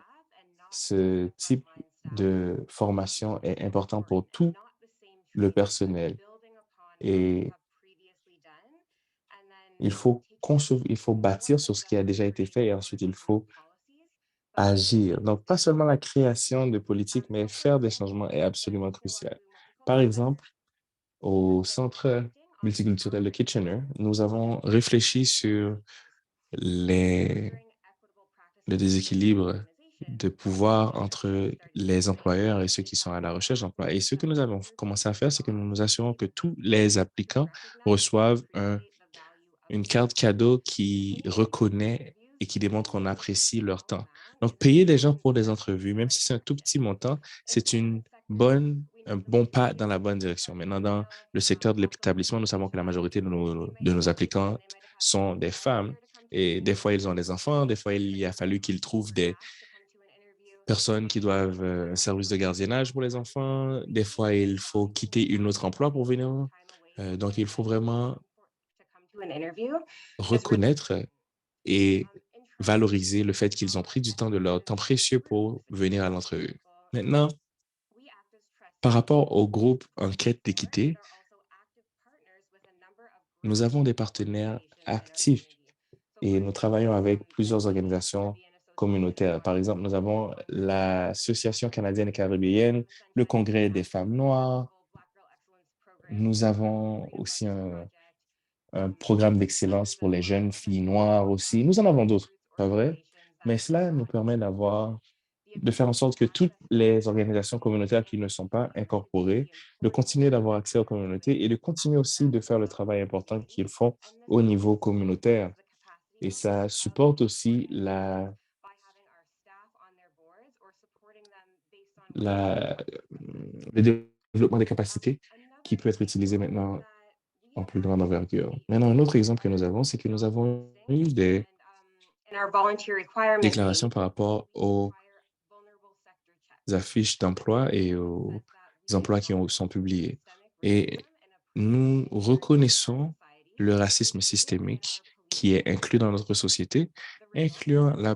ce type de formation est important pour tout le personnel. Et il faut bâtir sur ce qui a déjà été fait et ensuite il faut agir. Donc, pas seulement la création de politiques, mais faire des changements est absolument crucial. Par exemple, au Centre multiculturel de Kitchener, nous avons réfléchi sur les, le déséquilibre de pouvoir entre les employeurs et ceux qui sont à la recherche d'emploi. Et ce que nous avons commencé à faire, c'est que nous nous assurons que tous les applicants reçoivent une carte cadeau qui reconnaît et qui démontre qu'on apprécie leur temps. Donc, payer des gens pour des entrevues, même si c'est un tout petit montant, c'est un bon pas dans la bonne direction. Maintenant, dans le secteur de l'établissement, nous savons que la majorité de nos applicantes sont des femmes et des fois, ils ont des enfants, des fois, il a fallu qu'ils trouvent des personnes qui doivent un service de gardiennage pour les enfants. Des fois, il faut quitter une autre emploi pour venir. Donc, il faut vraiment reconnaître et valoriser le fait qu'ils ont pris du temps de leur temps précieux pour venir à l'entrevue. Maintenant, par rapport au groupe Enquête d'équité, nous avons des partenaires actifs et nous travaillons avec plusieurs organisations communautaires. Par exemple, nous avons l'Association canadienne et caribéenne, le Congrès des femmes noires. Nous avons aussi un programme d'excellence pour les jeunes filles noires aussi. Nous en avons d'autres, pas vrai? Mais cela nous permet de faire en sorte que toutes les organisations communautaires qui ne sont pas incorporées, de continuer d'avoir accès aux communautés et de continuer aussi de faire le travail important qu'ils font au niveau communautaire. Et ça supporte aussi la, le développement des capacités qui peut être utilisé maintenant en plus grande envergure. Maintenant, un autre exemple que nous avons, c'est que nous avons eu des déclarations par rapport aux affiches d'emploi et aux emplois qui sont publiés. Et nous reconnaissons le racisme systémique qui est inclus dans notre société, incluant la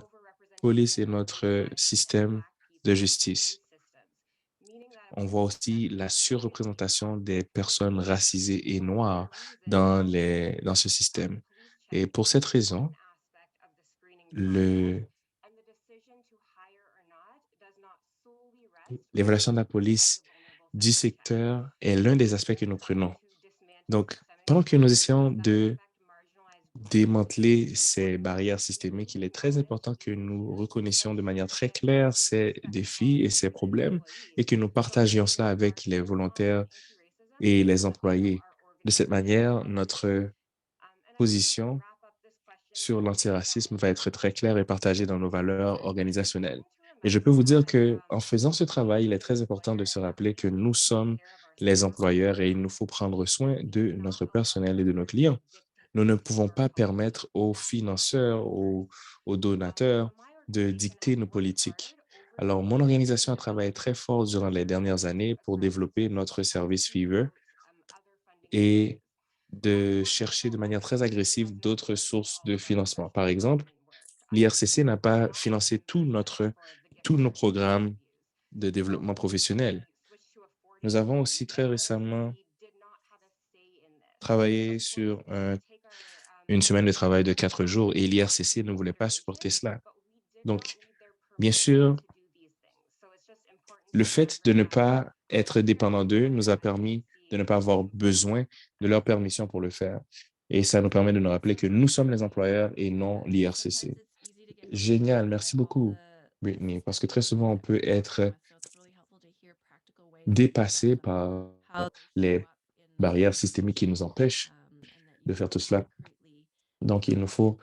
police et notre système de justice. On voit aussi la surreprésentation des personnes racisées et noires dans ce système. Et pour cette raison, l'évaluation de la police du secteur est l'un des aspects que nous prenons. Donc, pendant que nous essayons de démanteler ces barrières systémiques, il est très important que nous reconnaissions de manière très claire ces défis et ces problèmes et que nous partagions cela avec les volontaires et les employés. De cette manière, notre position sur l'antiracisme va être très claire et partagée dans nos valeurs organisationnelles. Et je peux vous dire qu'en faisant ce travail, il est très important de se rappeler que nous sommes les employeurs et il nous faut prendre soin de notre personnel et de nos clients. Nous ne pouvons pas permettre aux financeurs, aux donateurs de dicter nos politiques. Alors, mon organisation a travaillé très fort durant les dernières années pour développer notre service Fever et de chercher de manière très agressive d'autres sources de financement. Par exemple, l'IRCC n'a pas financé tous nos programmes de développement professionnel. Nous avons aussi très récemment travaillé sur une semaine de travail de 4 jours et l'IRCC ne voulait pas supporter cela. Donc, bien sûr, le fait de ne pas être dépendant d'eux nous a permis de ne pas avoir besoin de leur permission pour le faire. Et ça nous permet de nous rappeler que nous sommes les employeurs et non l'IRCC. Génial, merci beaucoup, Brittany, parce que très souvent, on peut être dépassé par les barrières systémiques qui nous empêchent de faire tout cela. Donc, il nous faut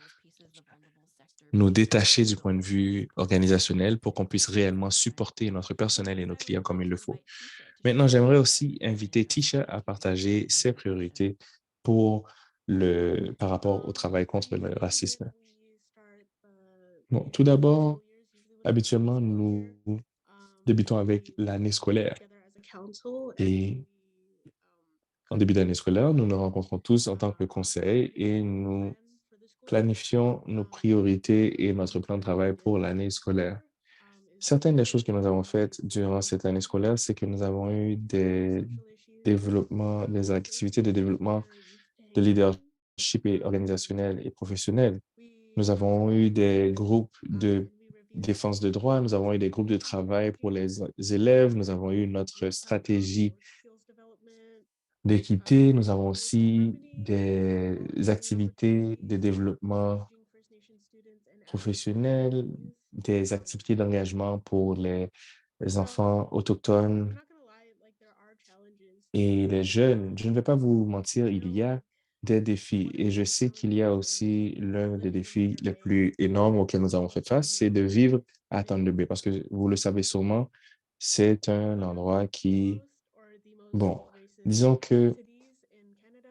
nous détacher du point de vue organisationnel pour qu'on puisse réellement supporter notre personnel et nos clients comme il le faut. Maintenant, j'aimerais aussi inviter Tisha à partager ses priorités par rapport au travail contre le racisme. Bon, tout d'abord, habituellement, nous débutons avec l'année scolaire. Et en début d'année scolaire, nous nous rencontrons tous en tant que conseil et nous planifions nos priorités et notre plan de travail pour l'année scolaire. Certaines des choses que nous avons faites durant cette année scolaire, c'est que nous avons eu des activités de développement de leadership et organisationnel et professionnel. Nous avons eu des groupes de défense de droits, nous avons eu des groupes de travail pour les élèves, nous avons eu notre stratégie d'équité, nous avons aussi des activités de développement professionnel, des activités d'engagement pour les enfants autochtones et les jeunes. Je ne vais pas vous mentir, il y a des défis et je sais qu'il y a aussi l'un des défis les plus énormes auxquels nous avons fait face, c'est de vivre à Thunder Bay parce que vous le savez sûrement, c'est un endroit qui, bon, disons que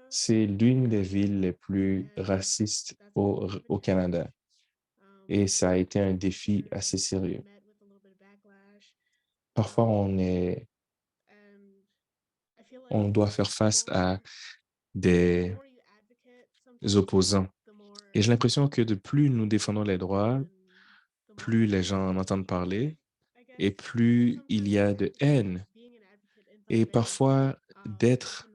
c'est l'une des villes les plus racistes au Canada et ça a été un défi assez sérieux. Parfois, on doit faire face à des opposants. Et j'ai l'impression que de plus nous défendons les droits, plus les gens en entendent parler et plus il y a de haine. Et parfois, d'être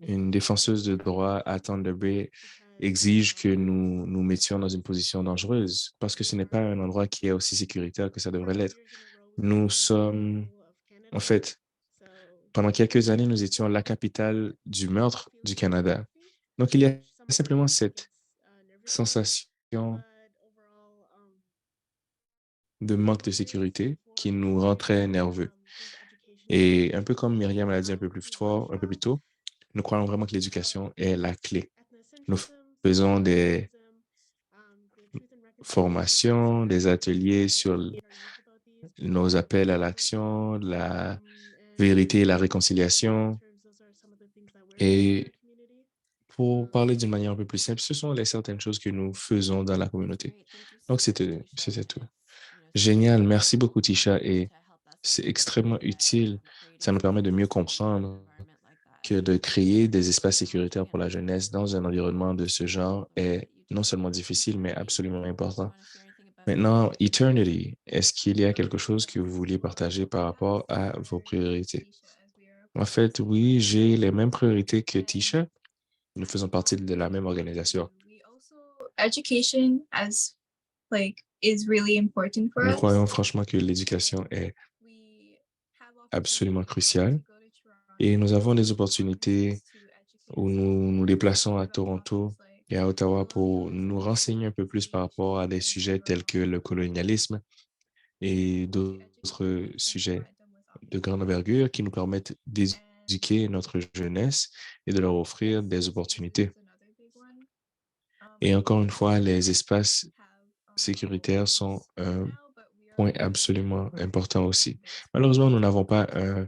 une défenseuse de droits à Thunder Bay exige que nous nous mettions dans une position dangereuse parce que ce n'est pas un endroit qui est aussi sécuritaire que ça devrait l'être. Nous sommes, en fait, pendant quelques années, nous étions la capitale du meurtre du Canada. Donc, il y a simplement cette sensation de manque de sécurité qui nous rend très nerveux. Et un peu comme Myriam l'a dit un peu plus tôt, nous croyons vraiment que l'éducation est la clé. Nous faisons des formations, des ateliers sur nos appels à l'action, la vérité et la réconciliation. Et pour parler d'une manière un peu plus simple, ce sont les certaines choses que nous faisons dans la communauté. Donc, c'était tout. Génial. Merci beaucoup, Tisha. Et c'est extrêmement utile. Ça nous permet de mieux comprendre que de créer des espaces sécuritaires pour la jeunesse dans un environnement de ce genre est non seulement difficile, mais absolument important. Maintenant, Eternity, est-ce qu'il y a quelque chose que vous vouliez partager par rapport à vos priorités? En fait, oui, j'ai les mêmes priorités que Tisha. Nous faisons partie de la même organisation. Education as is really important for Nous us. croyons franchement que l'éducation est absolument cruciale et nous avons des opportunités où nous nous déplaçons à Toronto et à Ottawa pour nous renseigner un peu plus par rapport à des sujets tels que le colonialisme et d'autres sujets de grande envergure qui nous permettent d'éduquer notre jeunesse et de leur offrir des opportunités. Et encore une fois, les espaces sécuritaires sont un point absolument important aussi. Malheureusement, nous n'avons pas un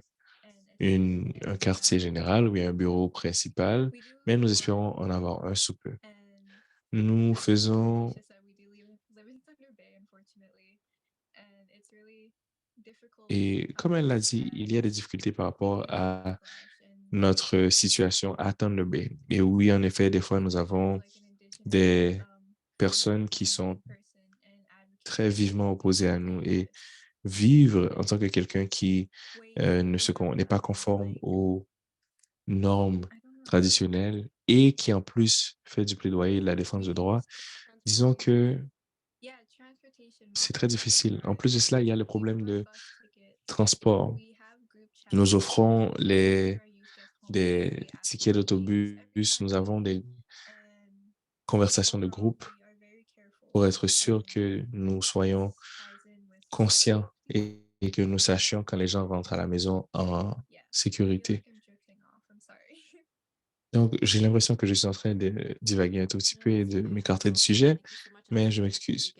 quartier général ou un bureau principal, mais nous espérons en avoir un sous peu. Nous faisons et comme elle l'a dit, il y a des difficultés par rapport à notre situation à Thunder Bay. Et oui, en effet, des fois, nous avons des personnes qui sont très vivement opposées à nous et vivre en tant que quelqu'un qui n'est pas conforme aux normes traditionnelles et qui en plus fait du plaidoyer de la défense de droit, disons que c'est très difficile. En plus de cela, il y a le problème de transport. Nous offrons des tickets d'autobus, nous avons des conversations de groupe pour être sûr que nous soyons conscients et que nous sachions quand les gens rentrent à la maison en sécurité. Donc, j'ai l'impression que je suis en train de divaguer un tout petit peu et de m'écarter du sujet, mais je m'excuse.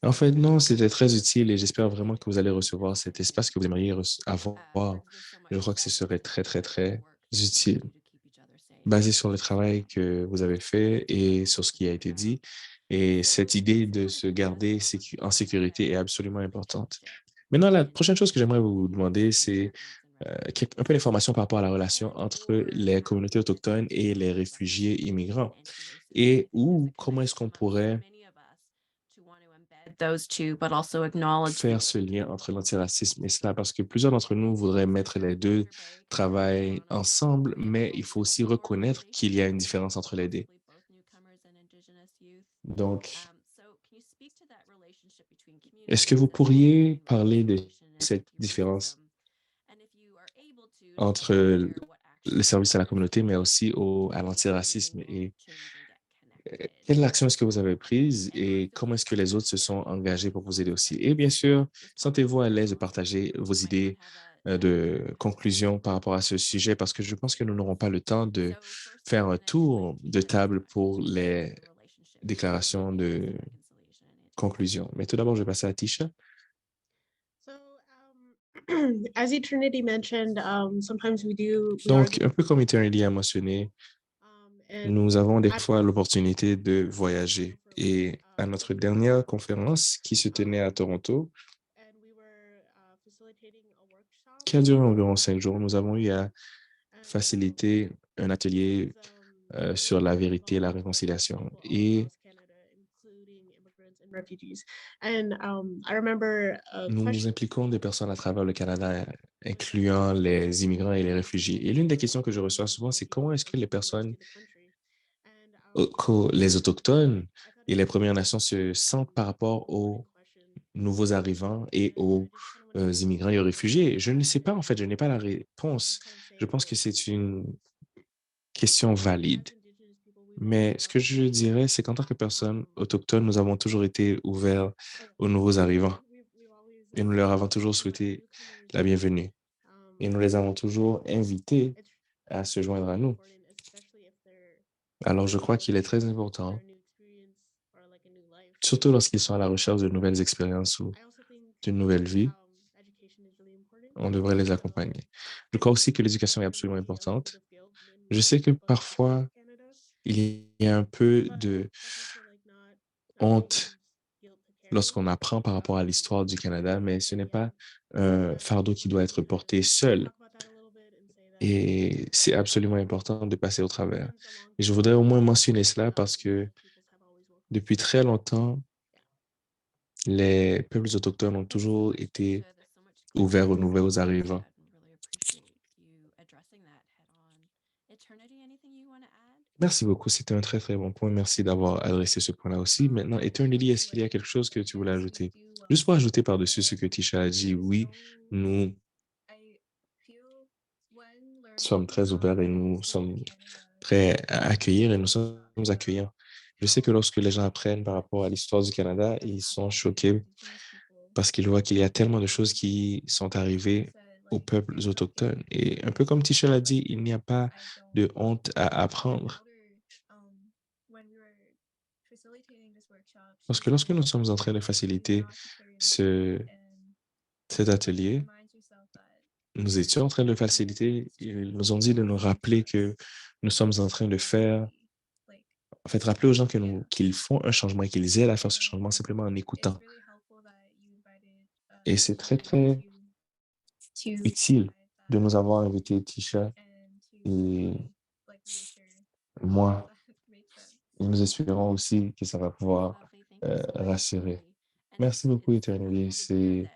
En fait, non, c'était très utile et j'espère vraiment que vous allez recevoir cet espace que vous aimeriez avoir. Je crois que ce serait très, très, très utile, basé sur le travail que vous avez fait et sur ce qui a été dit. Et cette idée de se garder en sécurité est absolument importante. Maintenant, la prochaine chose que j'aimerais vous demander, c'est un peu d'informations par rapport à la relation entre les communautés autochtones et les réfugiés immigrants. Et comment est-ce qu'on pourrait faire ce lien entre l'antiracisme et cela, parce que plusieurs d'entre nous voudraient mettre les deux travail ensemble, mais il faut aussi reconnaître qu'il y a une différence entre les deux. Donc, Est-ce que vous pourriez parler de cette différence entre le service à la communauté, mais aussi à l'antiracisme et quelle action est-ce que vous avez prise et comment est-ce que les autres se sont engagés pour vous aider aussi? Et bien sûr, sentez-vous à l'aise de partager vos idées de conclusion par rapport à ce sujet parce que je pense que nous n'aurons pas le temps de faire un tour de table pour les déclarations de conclusion. Mais tout d'abord, je vais passer à Tisha. So, as Eternity mentioned, sometimes we Donc, un peu comme Eternity a mentionné, nous avons des fois l'opportunité de voyager. Et à notre dernière conférence qui se tenait à Toronto, qui a duré environ 5 jours, nous avons eu à faciliter un atelier sur la vérité et la réconciliation. Et nous impliquons des personnes à travers le Canada, incluant les immigrants et les réfugiés. Et l'une des questions que je reçois souvent, c'est comment est-ce que les personnes, les autochtones et les Premières Nations se sentent par rapport aux nouveaux arrivants et aux immigrants et aux réfugiés. Je ne sais pas, en fait, je n'ai pas la réponse. Je pense que c'est une question valide. Mais ce que je dirais, c'est qu'en tant que personne autochtone, nous avons toujours été ouverts aux nouveaux arrivants et nous leur avons toujours souhaité la bienvenue. Et nous les avons toujours invités à se joindre à nous. Alors, je crois qu'il est très important, surtout lorsqu'ils sont à la recherche de nouvelles expériences ou d'une nouvelle vie, on devrait les accompagner. Je crois aussi que l'éducation est absolument importante. Je sais que parfois, il y a un peu de honte lorsqu'on apprend par rapport à l'histoire du Canada, mais ce n'est pas un fardeau qui doit être porté seul. Et c'est absolument important de passer au travers. Et je voudrais au moins mentionner cela parce que depuis très longtemps, les peuples autochtones ont toujours été ouverts aux nouveaux arrivants. Merci beaucoup, c'était un très, très bon point. Merci d'avoir adressé ce point-là aussi. Maintenant, Eternity, est-ce qu'il y a quelque chose que tu voulais ajouter? Juste pour ajouter par-dessus ce que Tisha a dit, oui, nous sommes très ouverts et nous sommes prêts à accueillir et nous sommes accueillants. Je sais que lorsque les gens apprennent par rapport à l'histoire du Canada, ils sont choqués parce qu'ils voient qu'il y a tellement de choses qui sont arrivées aux peuples autochtones. Et un peu comme Tisha l'a dit, il n'y a pas de honte à apprendre. Parce que lorsque nous sommes en train de faciliter cet atelier, nous étions en train de faciliter, ils nous ont dit de nous rappeler que nous sommes en train de faire, en fait, rappeler aux gens qu'ils font un changement et qu'ils aident à faire ce changement simplement en écoutant. Et c'est très, très utile de nous avoir invités, Tisha et moi. Et nous espérons aussi que ça va pouvoir rassurer. Merci beaucoup, Eternity.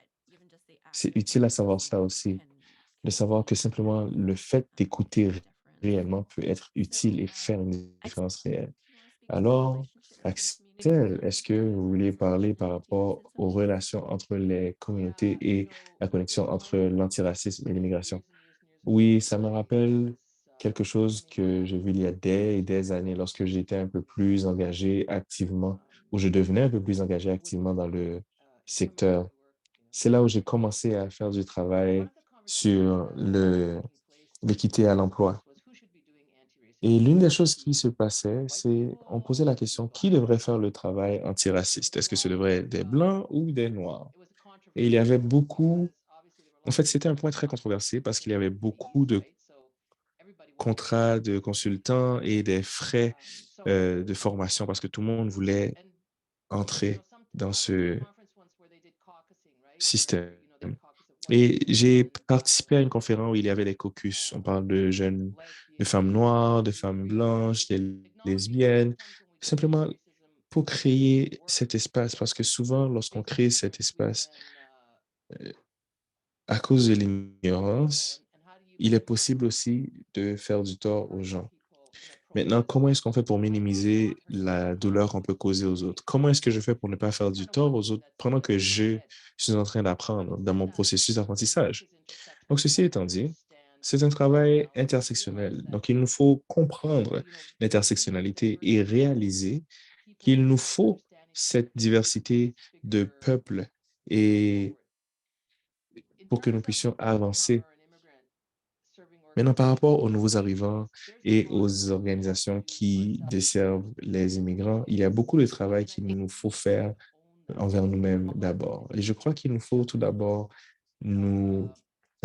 C'est utile à savoir ça aussi, de savoir que simplement le fait d'écouter réellement peut être utile et faire une différence réelle. Alors, Axel, est-ce que vous voulez parler par rapport aux relations entre les communautés et la connexion entre l'antiracisme et l'immigration? Oui, ça me rappelle quelque chose que j'ai vu il y a des et des années lorsque j'étais un peu plus engagé activement, ou je devenais un peu plus engagé activement dans le secteur. C'est là où j'ai commencé à faire du travail sur l'équité à l'emploi. Et l'une des choses qui se passait, c'est on posait la question, qui devrait faire le travail antiraciste? Est-ce que ce devrait être des Blancs ou des Noirs? Et il y avait beaucoup, en fait, c'était un point très controversé parce qu'il y avait beaucoup de contrats de consultants et des frais de formation parce que tout le monde voulait entrer dans ce système. Et j'ai participé à une conférence où il y avait des caucus. On parle de jeunes, de femmes noires, de femmes blanches, des lesbiennes, simplement pour créer cet espace. Parce que souvent, lorsqu'on crée cet espace, à cause de l'ignorance, il est possible aussi de faire du tort aux gens. Maintenant, comment est-ce qu'on fait pour minimiser la douleur qu'on peut causer aux autres? Comment est-ce que je fais pour ne pas faire du tort aux autres pendant que je suis en train d'apprendre dans mon processus d'apprentissage? Donc, ceci étant dit, c'est un travail intersectionnel. Donc, il nous faut comprendre l'intersectionnalité et réaliser qu'il nous faut cette diversité de peuples et pour que nous puissions avancer. Maintenant, par rapport aux nouveaux arrivants et aux organisations qui desservent les immigrants, il y a beaucoup de travail qu'il nous faut faire envers nous-mêmes d'abord. Et je crois qu'il nous faut tout d'abord nous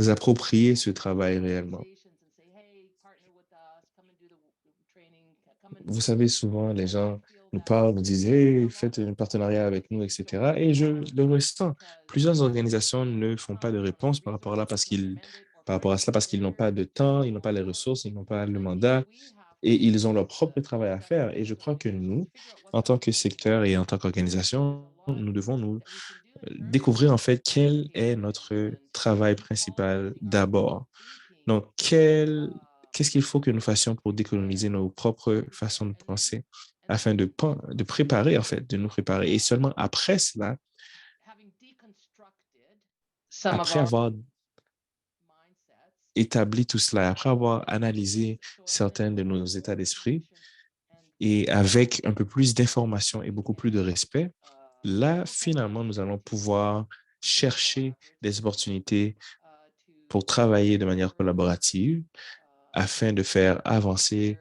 approprier ce travail réellement. Vous savez, souvent, les gens nous parlent, nous disent, hey, faites un partenariat avec nous, etc. Et je le ressens. Plusieurs organisations ne font pas de réponse par rapport à cela parce qu'ils n'ont pas de temps, ils n'ont pas les ressources, ils n'ont pas le mandat et ils ont leur propre travail à faire. Et je crois que nous, en tant que secteur et en tant qu'organisation, nous devons nous découvrir en fait quel est notre travail principal d'abord. Donc, qu'est-ce qu'il faut que nous fassions pour décoloniser nos propres façons de penser afin de préparer, en fait, de nous préparer. Et seulement après cela, après avoir établi tout cela, après avoir analysé certains de nos états d'esprit et avec un peu plus d'informations et beaucoup plus de respect, là, finalement, nous allons pouvoir chercher des opportunités pour travailler de manière collaborative afin de faire avancer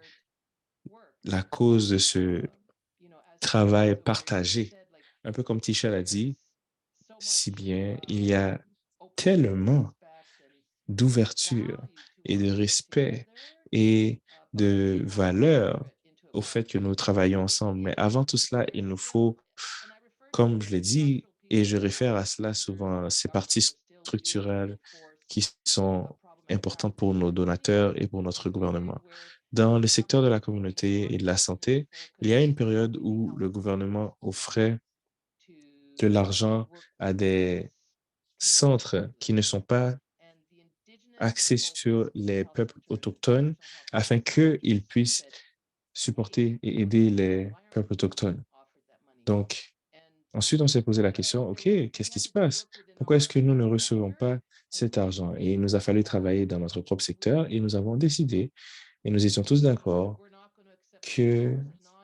la cause de ce travail partagé. Un peu comme Tisha l'a dit, si bien il y a tellement d'ouverture et de respect et de valeur au fait que nous travaillons ensemble. Mais avant tout cela, il nous faut, comme je l'ai dit, et je réfère à cela souvent, ces parties structurelles qui sont importantes pour nos donateurs et pour notre gouvernement. Dans le secteur de la communauté et de la santé, il y a une période où le gouvernement offrait de l'argent à des centres qui ne sont pas axés sur les peuples autochtones afin qu'ils puissent supporter et aider les peuples autochtones. Donc, ensuite, on s'est posé la question, OK, qu'est-ce qui se passe? Pourquoi est-ce que nous ne recevons pas cet argent? Et il nous a fallu travailler dans notre propre secteur et nous avons décidé, et nous étions tous d'accord, que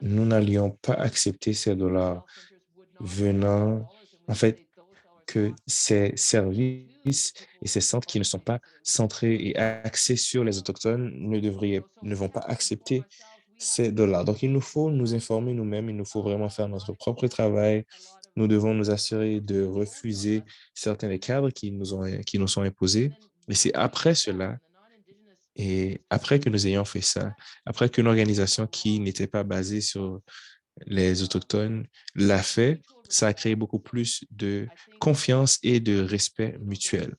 nous n'allions pas accepter ces dollars venant, en fait, que ces services et ces centres qui ne sont pas centrés et axés sur les Autochtones ne vont pas accepter ces dollars. Donc, il nous faut nous informer nous-mêmes, il nous faut vraiment faire notre propre travail. Nous devons nous assurer de refuser certains des cadres qui nous sont imposés. Et c'est après cela, et après que nous ayons fait ça, après qu'une organisation qui n'était pas basée sur les Autochtones l'a fait, ça a créé beaucoup plus de confiance et de respect mutuel.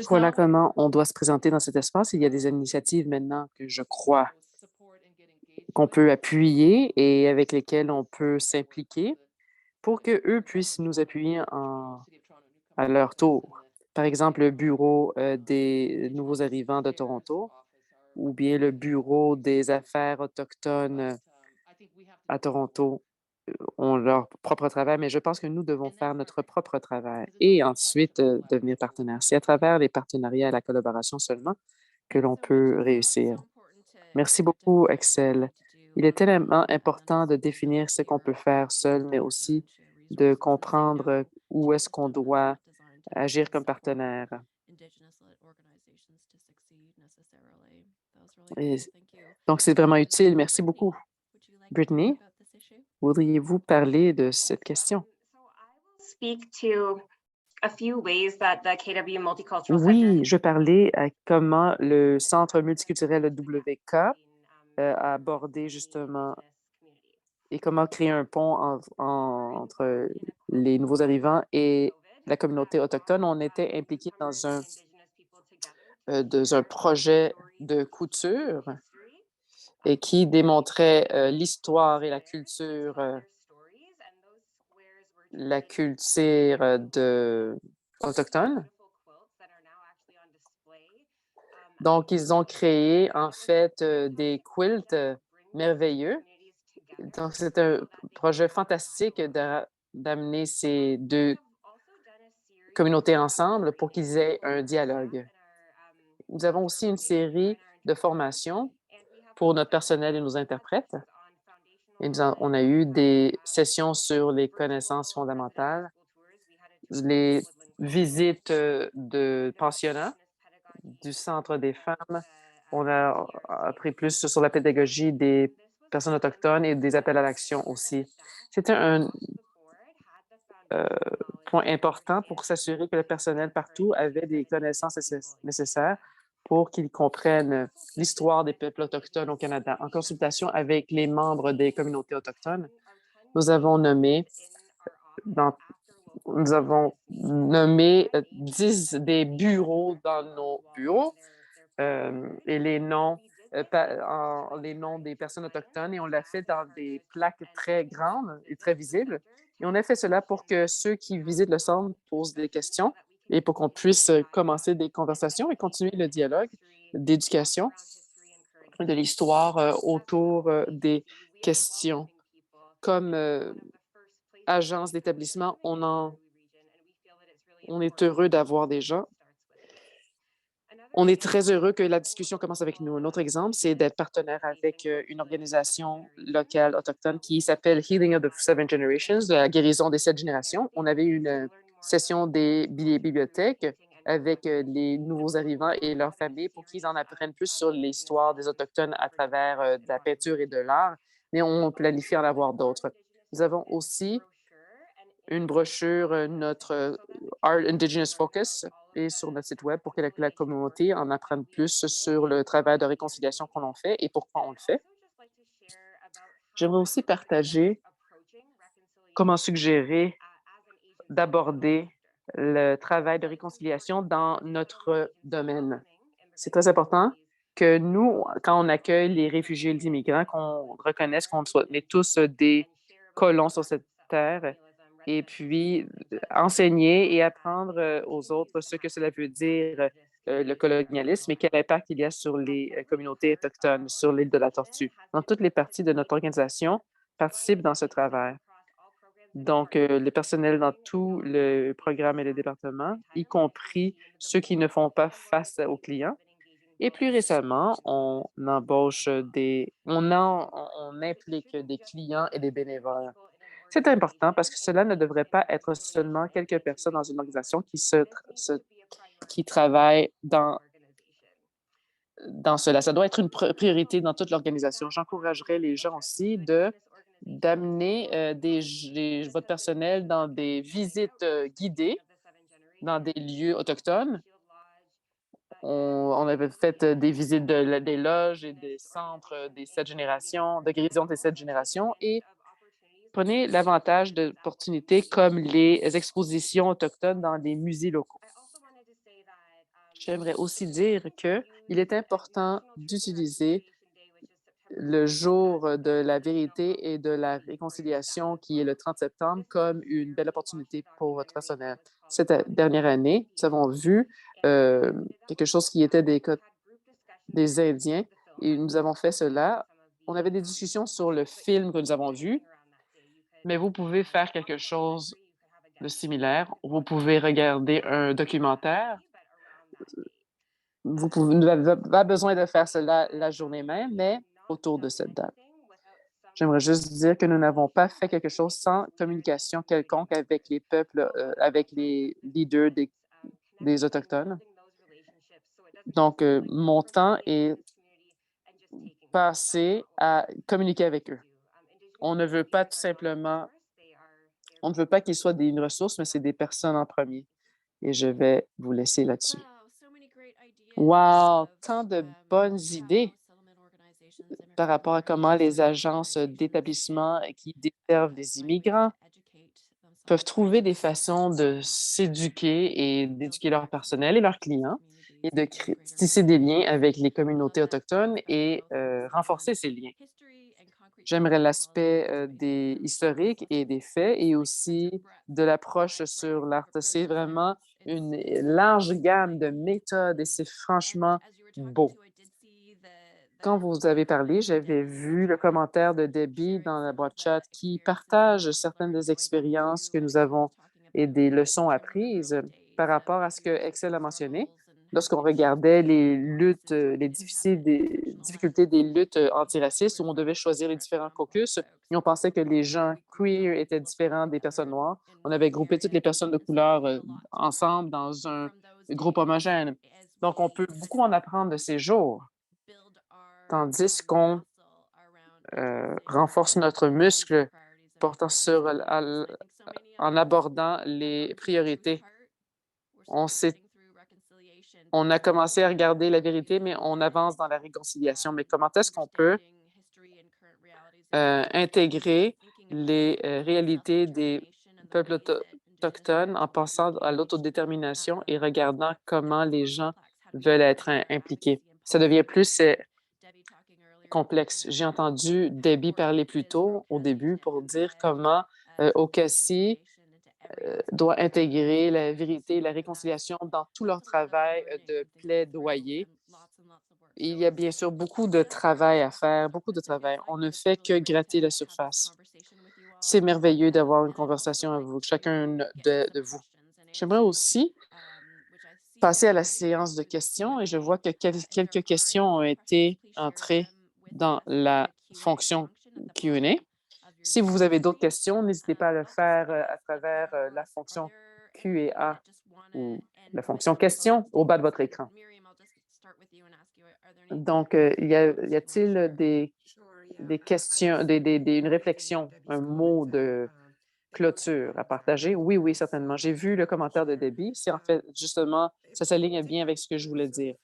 Voilà comment on doit se présenter dans cet espace. Il y a des initiatives maintenant que je crois qu'on peut appuyer et avec lesquelles on peut s'impliquer pour qu'eux puissent nous appuyer à leur tour. Par exemple, le Bureau des nouveaux arrivants de Toronto ou bien le Bureau des affaires autochtones à Toronto ont leur propre travail, mais je pense que nous devons faire notre propre travail et ensuite devenir partenaires. C'est à travers les partenariats et la collaboration seulement que l'on peut réussir. Merci beaucoup, Excel. Il est tellement important de définir ce qu'on peut faire seul, mais aussi de comprendre où est-ce qu'on doit agir comme partenaire. Et donc, c'est vraiment utile. Merci beaucoup. Brittany, voudriez-vous parler de cette question? Oui, je parlais à comment le Centre multiculturel WK a abordé justement et comment créer un pont entre les nouveaux arrivants et la communauté autochtone. On était impliqués dans un projet de couture et qui démontrait l'histoire et la culture autochtone. Donc, ils ont créé, en fait, des quilts merveilleux. Donc, c'est un projet fantastique d'amener ces deux communautés ensemble pour qu'ils aient un dialogue. Nous avons aussi une série de formations pour notre personnel et nos interprètes. Et on a eu des sessions sur les connaissances fondamentales, les visites de pensionnats du Centre des femmes. On a appris plus sur la pédagogie des personnes autochtones et des appels à l'action aussi. C'était un point important pour s'assurer que le personnel partout avait des connaissances nécessaires pour qu'ils comprennent l'histoire des peuples autochtones au Canada. En consultation avec les membres des communautés autochtones, nous avons nommé nous avons nommé 10 des bureaux dans nos bureaux et les noms, les noms des personnes autochtones et on l'a fait dans des plaques très grandes et très visibles. Et on a fait cela pour que ceux qui visitent le centre posent des questions et pour qu'on puisse commencer des conversations et continuer le dialogue d'éducation, de l'histoire autour des questions. Comme agence d'établissement, on est heureux d'avoir des gens. On est très heureux que la discussion commence avec nous. Un autre exemple, c'est d'être partenaire avec une organisation locale autochtone qui s'appelle Healing of the Seven Generations, la guérison des 7 générations. On avait une session des bibliothèques avec les nouveaux arrivants et leurs familles pour qu'ils en apprennent plus sur l'histoire des Autochtones à travers de la peinture et de l'art, mais on planifie en avoir d'autres. Nous avons aussi une brochure, notre Art Indigenous Focus, et sur notre site web pour que la communauté en apprenne plus sur le travail de réconciliation qu'on en fait et pourquoi on le fait. J'aimerais aussi partager comment suggérer d'aborder le travail de réconciliation dans notre domaine. C'est très important que nous, quand on accueille les réfugiés et les immigrants, qu'on reconnaisse qu'on est tous des colons sur cette terre et puis enseigner et apprendre aux autres ce que cela veut dire le colonialisme et quel impact il y a sur les communautés autochtones sur l'île de la Tortue. Dans toutes les parties de notre organisation participent dans ce travail. Donc, le personnel dans tout le programme et le département, y compris ceux qui ne font pas face aux clients. Et plus récemment, on implique des clients et des bénévoles. C'est important parce que cela ne devrait pas être seulement quelques personnes dans une organisation qui travaillent dans cela. Ça doit être une priorité dans toute l'organisation. J'encouragerais les gens aussi d'amener votre personnel dans des visites guidées dans des lieux autochtones. On avait fait des visites des loges et des centres des 7 générations, de guérison des 7 générations et prenez l'avantage d'opportunités comme les expositions autochtones dans les musées locaux. J'aimerais aussi dire qu'il est important d'utiliser le jour de la vérité et de la réconciliation, qui est le 30 septembre, comme une belle opportunité pour votre personnel. Cette dernière année, nous avons vu quelque chose qui était des Indiens et nous avons fait cela. On avait des discussions sur le film que nous avons vu, mais vous pouvez faire quelque chose de similaire. Vous pouvez regarder un documentaire. Vous n'avez pas besoin de faire cela la journée même, mais autour de cette date. J'aimerais juste dire que nous n'avons pas fait quelque chose sans communication quelconque avec les peuples, avec les leaders des Autochtones. Donc, mon temps est passé à communiquer avec eux. On ne veut pas qu'ils soient une ressource, mais c'est des personnes en premier. Et je vais vous laisser là-dessus. Wow, tant de bonnes idées par rapport à comment les agences d'établissement qui desservent les immigrants peuvent trouver des façons de s'éduquer et d'éduquer leur personnel et leurs clients et de tisser des liens avec les communautés autochtones et renforcer ces liens. J'aimerais l'aspect des historiques et des faits et aussi de l'approche sur l'art. C'est vraiment une large gamme de méthodes et c'est franchement beau. Quand vous avez parlé, j'avais vu le commentaire de Debbie dans la boîte chat qui partage certaines des expériences que nous avons et des leçons apprises par rapport à ce que Excel a mentionné lorsqu'on regardait les luttes, difficultés des luttes antiracistes où on devait choisir les différents caucus et on pensait que les gens queer étaient différents des personnes noires. On avait groupé toutes les personnes de couleur ensemble dans un groupe homogène. Donc, on peut beaucoup en apprendre de ces jours, tandis qu'on renforce notre muscle portant sur, en abordant les priorités. On a commencé à regarder la vérité, mais on avance dans la réconciliation. Mais comment est-ce qu'on peut intégrer les réalités des peuples autochtones en passant à l'autodétermination et regardant comment les gens veulent être impliqués? Ça devient plus complexe. J'ai entendu Debbie parler plus tôt au début pour dire comment OCASI doit intégrer la vérité et la réconciliation dans tout leur travail de plaidoyer. Il y a bien sûr beaucoup de travail à faire, beaucoup de travail. On ne fait que gratter la surface. C'est merveilleux d'avoir une conversation avec chacun de vous. J'aimerais aussi passer à la séance de questions et je vois que quelques questions ont été entrées dans la fonction Q&A. Si vous avez d'autres questions, n'hésitez pas à le faire à travers la fonction Q&A ou la fonction question au bas de votre écran. Donc, y a-t-il des questions, une réflexion, un mot de clôture à partager? Oui, oui, certainement. J'ai vu le commentaire de Debbie. C'est en fait, justement, ça s'aligne bien avec ce que je voulais dire.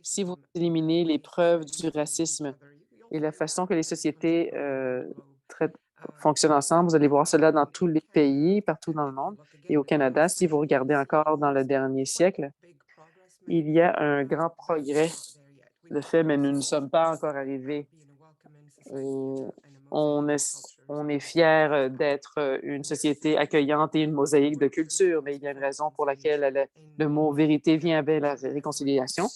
Si vous éliminez les preuves du racisme et la façon que les sociétés fonctionnent ensemble, vous allez voir cela dans tous les pays, partout dans le monde. Et au Canada, si vous regardez encore dans le dernier siècle, il y a un grand progrès de fait, mais nous ne sommes pas encore arrivés. On est fiers d'être une société accueillante et une mosaïque de culture, mais il y a une raison pour laquelle le mot vérité vient avec la réconciliation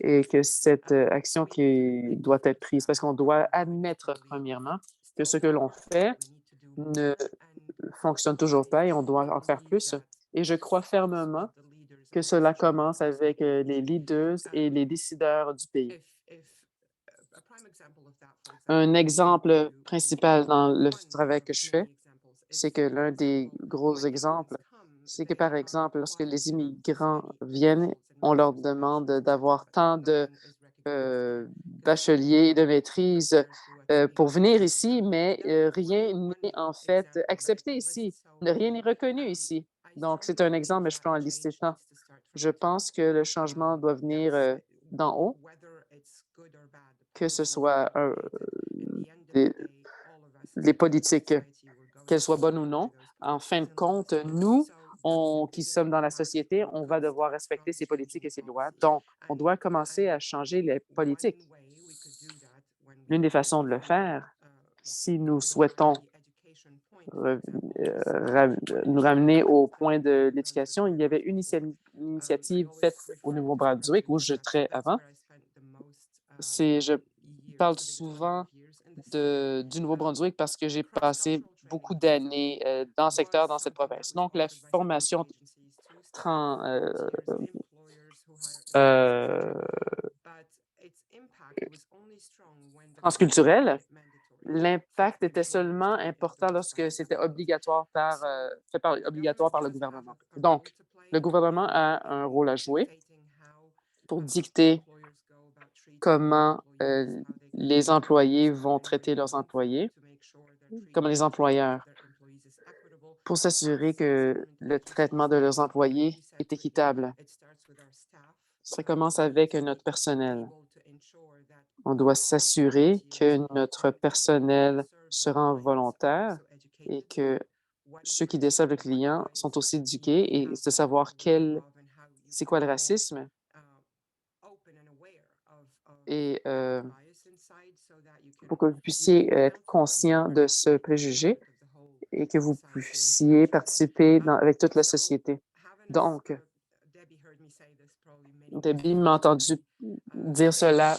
et que cette action qui doit être prise, parce qu'on doit admettre, premièrement, que ce que l'on fait ne fonctionne toujours pas et on doit en faire plus. Et je crois fermement que cela commence avec les leaders et les décideurs du pays. Un exemple principal dans le travail que je fais, c'est que l'un des gros exemples, c'est que, par exemple, lorsque les immigrants viennent, on leur demande d'avoir tant de bacheliers et de maîtrises pour venir ici, mais rien n'est en fait accepté ici. Rien n'est reconnu ici. Donc, c'est un exemple, mais je peux en lister tant. Je pense que le changement doit venir d'en haut, que ce soit les politiques, qu'elles soient bonnes ou non. En fin de compte, nous, qui sommes dans la société, on va devoir respecter ces politiques et ces lois. Donc, on doit commencer à changer les politiques. L'une des façons de le faire, si nous souhaitons nous ramener au point de l'éducation, il y avait une initiative faite au Nouveau-Brunswick où je traite avant. Je parle souvent du Nouveau-Brunswick parce que j'ai passé beaucoup d'années dans le secteur, dans cette province. Donc, la formation transculturelle, l'impact était seulement important lorsque c'était obligatoire obligatoire par le gouvernement. Donc, le gouvernement a un rôle à jouer pour dicter comment les employés vont traiter leurs employés, comme les employeurs, pour s'assurer que le traitement de leurs employés est équitable. Ça commence avec notre personnel. On doit s'assurer que notre personnel se rend volontaire et que ceux qui desservent le client sont aussi éduqués et de savoir c'est quoi le racisme et pour que vous puissiez être conscient de ce préjugé et que vous puissiez participer avec toute la société. Donc, Debbie m'a entendu dire cela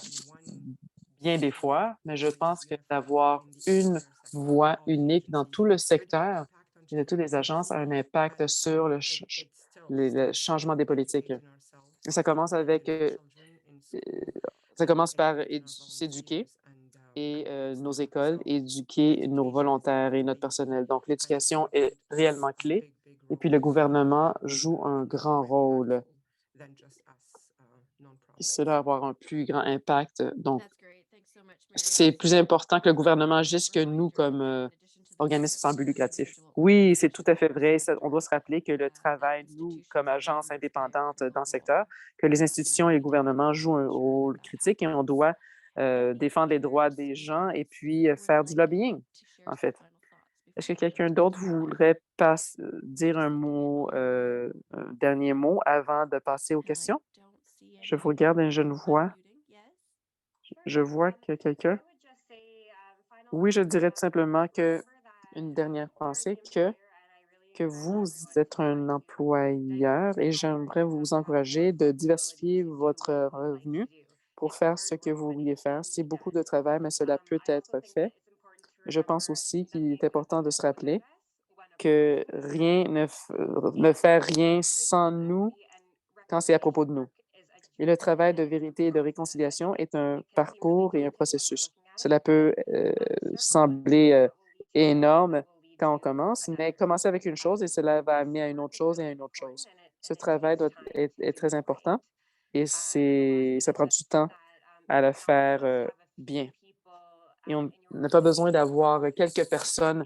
bien des fois, mais je pense que d'avoir une voix unique dans tout le secteur et de toutes les agences a un impact sur le changement des politiques. Et ça commence avec, ça commence par s'éduquer et nos écoles, éduquer nos volontaires et notre personnel. Donc, l'éducation est réellement clé. Et puis, le gouvernement joue un grand rôle. Et cela va avoir un plus grand impact. Donc, c'est plus important que le gouvernement agisse que nous comme organisme sans but lucratif. Oui, c'est tout à fait vrai. On doit se rappeler que le travail, nous, comme agence indépendante dans le secteur, que les institutions et le gouvernement jouent un rôle critique et on doit défendre les droits des gens et puis faire du lobbying, en fait. Est-ce que quelqu'un d'autre voudrait dire un mot, un dernier mot avant de passer aux questions? Je vous regarde et je ne vois. Je vois que quelqu'un. Oui, je dirais tout simplement que une dernière pensée que vous êtes un employeur et j'aimerais vous encourager de diversifier votre revenu pour faire ce que vous vouliez faire. C'est beaucoup de travail, mais cela peut être fait. Je pense aussi qu'il est important de se rappeler que rien ne fait rien sans nous quand c'est à propos de nous. Et le travail de vérité et de réconciliation est un parcours et un processus. Cela peut sembler énorme quand on commence, mais commencer avec une chose et cela va amener à une autre chose et à une autre chose. Ce travail est très important et ça prend du temps à le faire bien. Et on n'a pas besoin d'avoir quelques personnes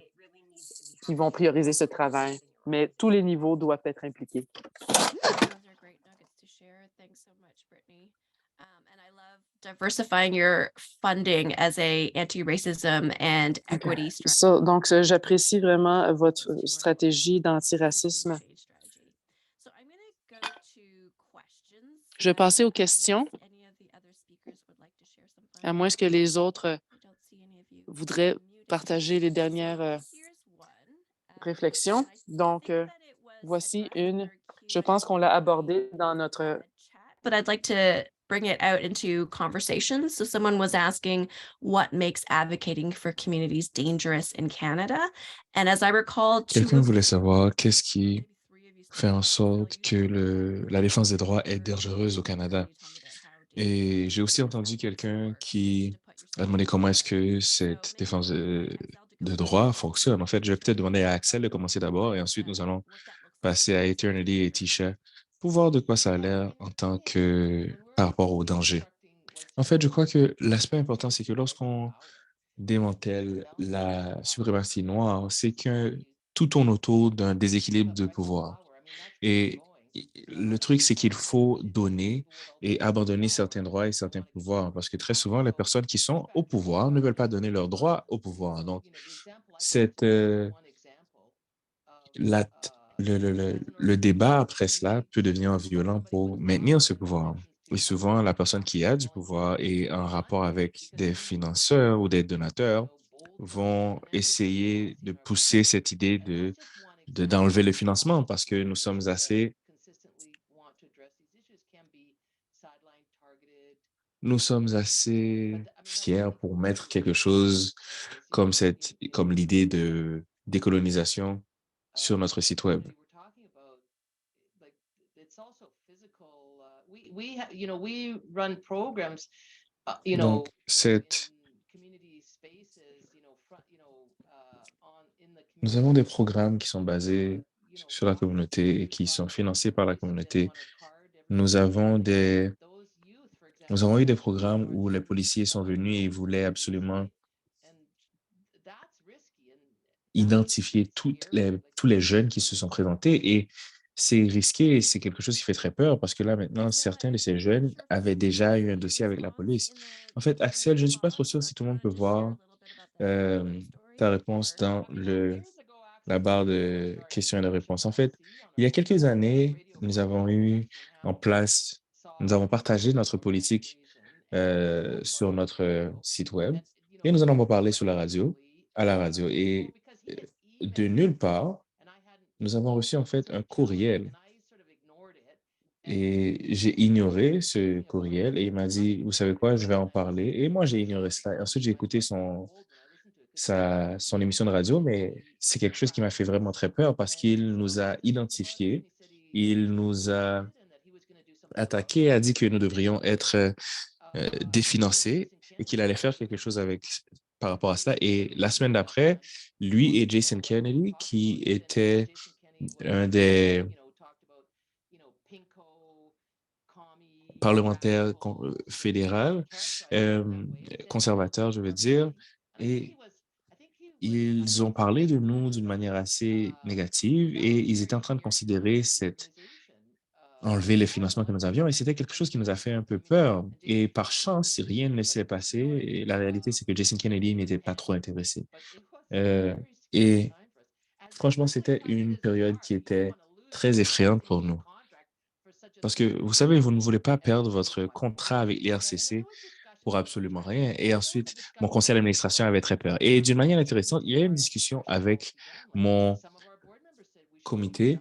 qui vont prioriser ce travail, mais tous les niveaux doivent être impliqués. Diversifying your funding as a anti-racism and equity Donc, j'apprécie vraiment votre stratégie d'antiracisme. Je vais passer aux questions, à moins que les autres voudraient partager les dernières réflexions. Donc, voici une. Je pense qu'on l'a abordée dans notre. But I'd like to bring it out into conversations. So someone was asking what makes advocating for communities dangerous in Canada. And as I recall, Quelqu'un voulait savoir qu'est-ce qui fait en sorte que la défense des droits est dangereuse au Canada. Et j'ai aussi entendu quelqu'un qui a demandé comment est-ce que cette défense de droits fonctionne. En fait, je vais peut-être demander à Axel de commencer d'abord et ensuite nous allons passer à Eternity et Tisha pour voir de quoi ça a l'air en tant que par rapport au danger. En fait, je crois que l'aspect important, c'est que lorsqu'on démantèle la suprématie noire, c'est que tout tourne autour d'un déséquilibre de pouvoir. Et le truc, c'est qu'il faut donner et abandonner certains droits et certains pouvoirs parce que très souvent, les personnes qui sont au pouvoir ne veulent pas donner leurs droits au pouvoir. Donc, cette, la, le débat après cela peut devenir violent pour maintenir ce pouvoir. Et souvent, la personne qui a du pouvoir et en rapport avec des financeurs ou des donateurs vont essayer de pousser cette idée d'enlever le financement parce que nous sommes assez fiers pour mettre quelque chose comme l'idée de décolonisation sur notre site web. Donc, nous avons des programmes qui sont basés sur la communauté et qui sont financés par la communauté. Nous avons eu des programmes où les policiers sont venus et ils voulaient absolument identifier tous les jeunes qui se sont présentés et c'est risqué et c'est quelque chose qui fait très peur parce que là, maintenant, certains de ces jeunes avaient déjà eu un dossier avec la police. En fait, Axel, je ne suis pas trop sûr si tout le monde peut voir ta réponse dans la barre de questions et de réponses. En fait, il y a quelques années, nous avons partagé notre politique sur notre site web et nous en avons parlé à la radio. Et de nulle part, nous avons reçu en fait un courriel Et j'ai ignoré ce courriel et il m'a dit, vous savez quoi, je vais en parler. Et moi, j'ai ignoré cela. Et ensuite, j'ai écouté son émission de radio, mais c'est quelque chose qui m'a fait vraiment très peur parce qu'il nous a identifiés, il nous a attaqués, a dit que nous devrions être définancés et qu'il allait faire quelque chose par rapport à cela. Et la semaine d'après, lui et Jason Kennedy, qui était un des parlementaires fédéral, conservateur, je veux dire, et ils ont parlé de nous d'une manière assez négative et ils étaient en train de considérer enlever le financement que nous avions et c'était quelque chose qui nous a fait un peu peur. Et par chance, rien ne s'est passé et la réalité, c'est que Jason Kennedy n'était pas trop intéressé. Euh, et franchement, c'était une période qui était très effrayante pour nous. Parce que, vous savez, vous ne voulez pas perdre votre contrat avec l'IRCC pour absolument rien. Et ensuite, mon conseil d'administration avait très peur. Et d'une manière intéressante, il y a eu une discussion avec mon comité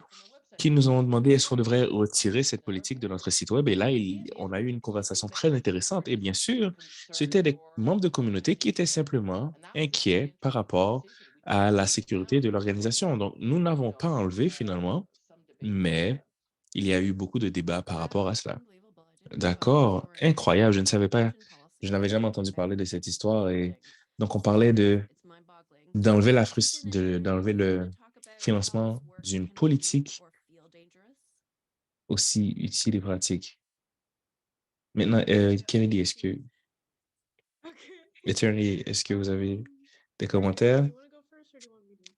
qui nous ont demandé est-ce qu'on devrait retirer cette politique de notre site web. Et là, on a eu une conversation très intéressante. Et bien sûr, c'était des membres de communauté qui étaient simplement inquiets par rapport à la sécurité de l'organisation. Donc, nous n'avons pas enlevé finalement, mais il y a eu beaucoup de débats par rapport à cela. D'accord, incroyable, je ne savais pas, je n'avais jamais entendu parler de cette histoire et donc on parlait d'enlever le financement d'une politique aussi utile et pratique. Maintenant, Kennedy, Attorney, est-ce que vous avez des commentaires?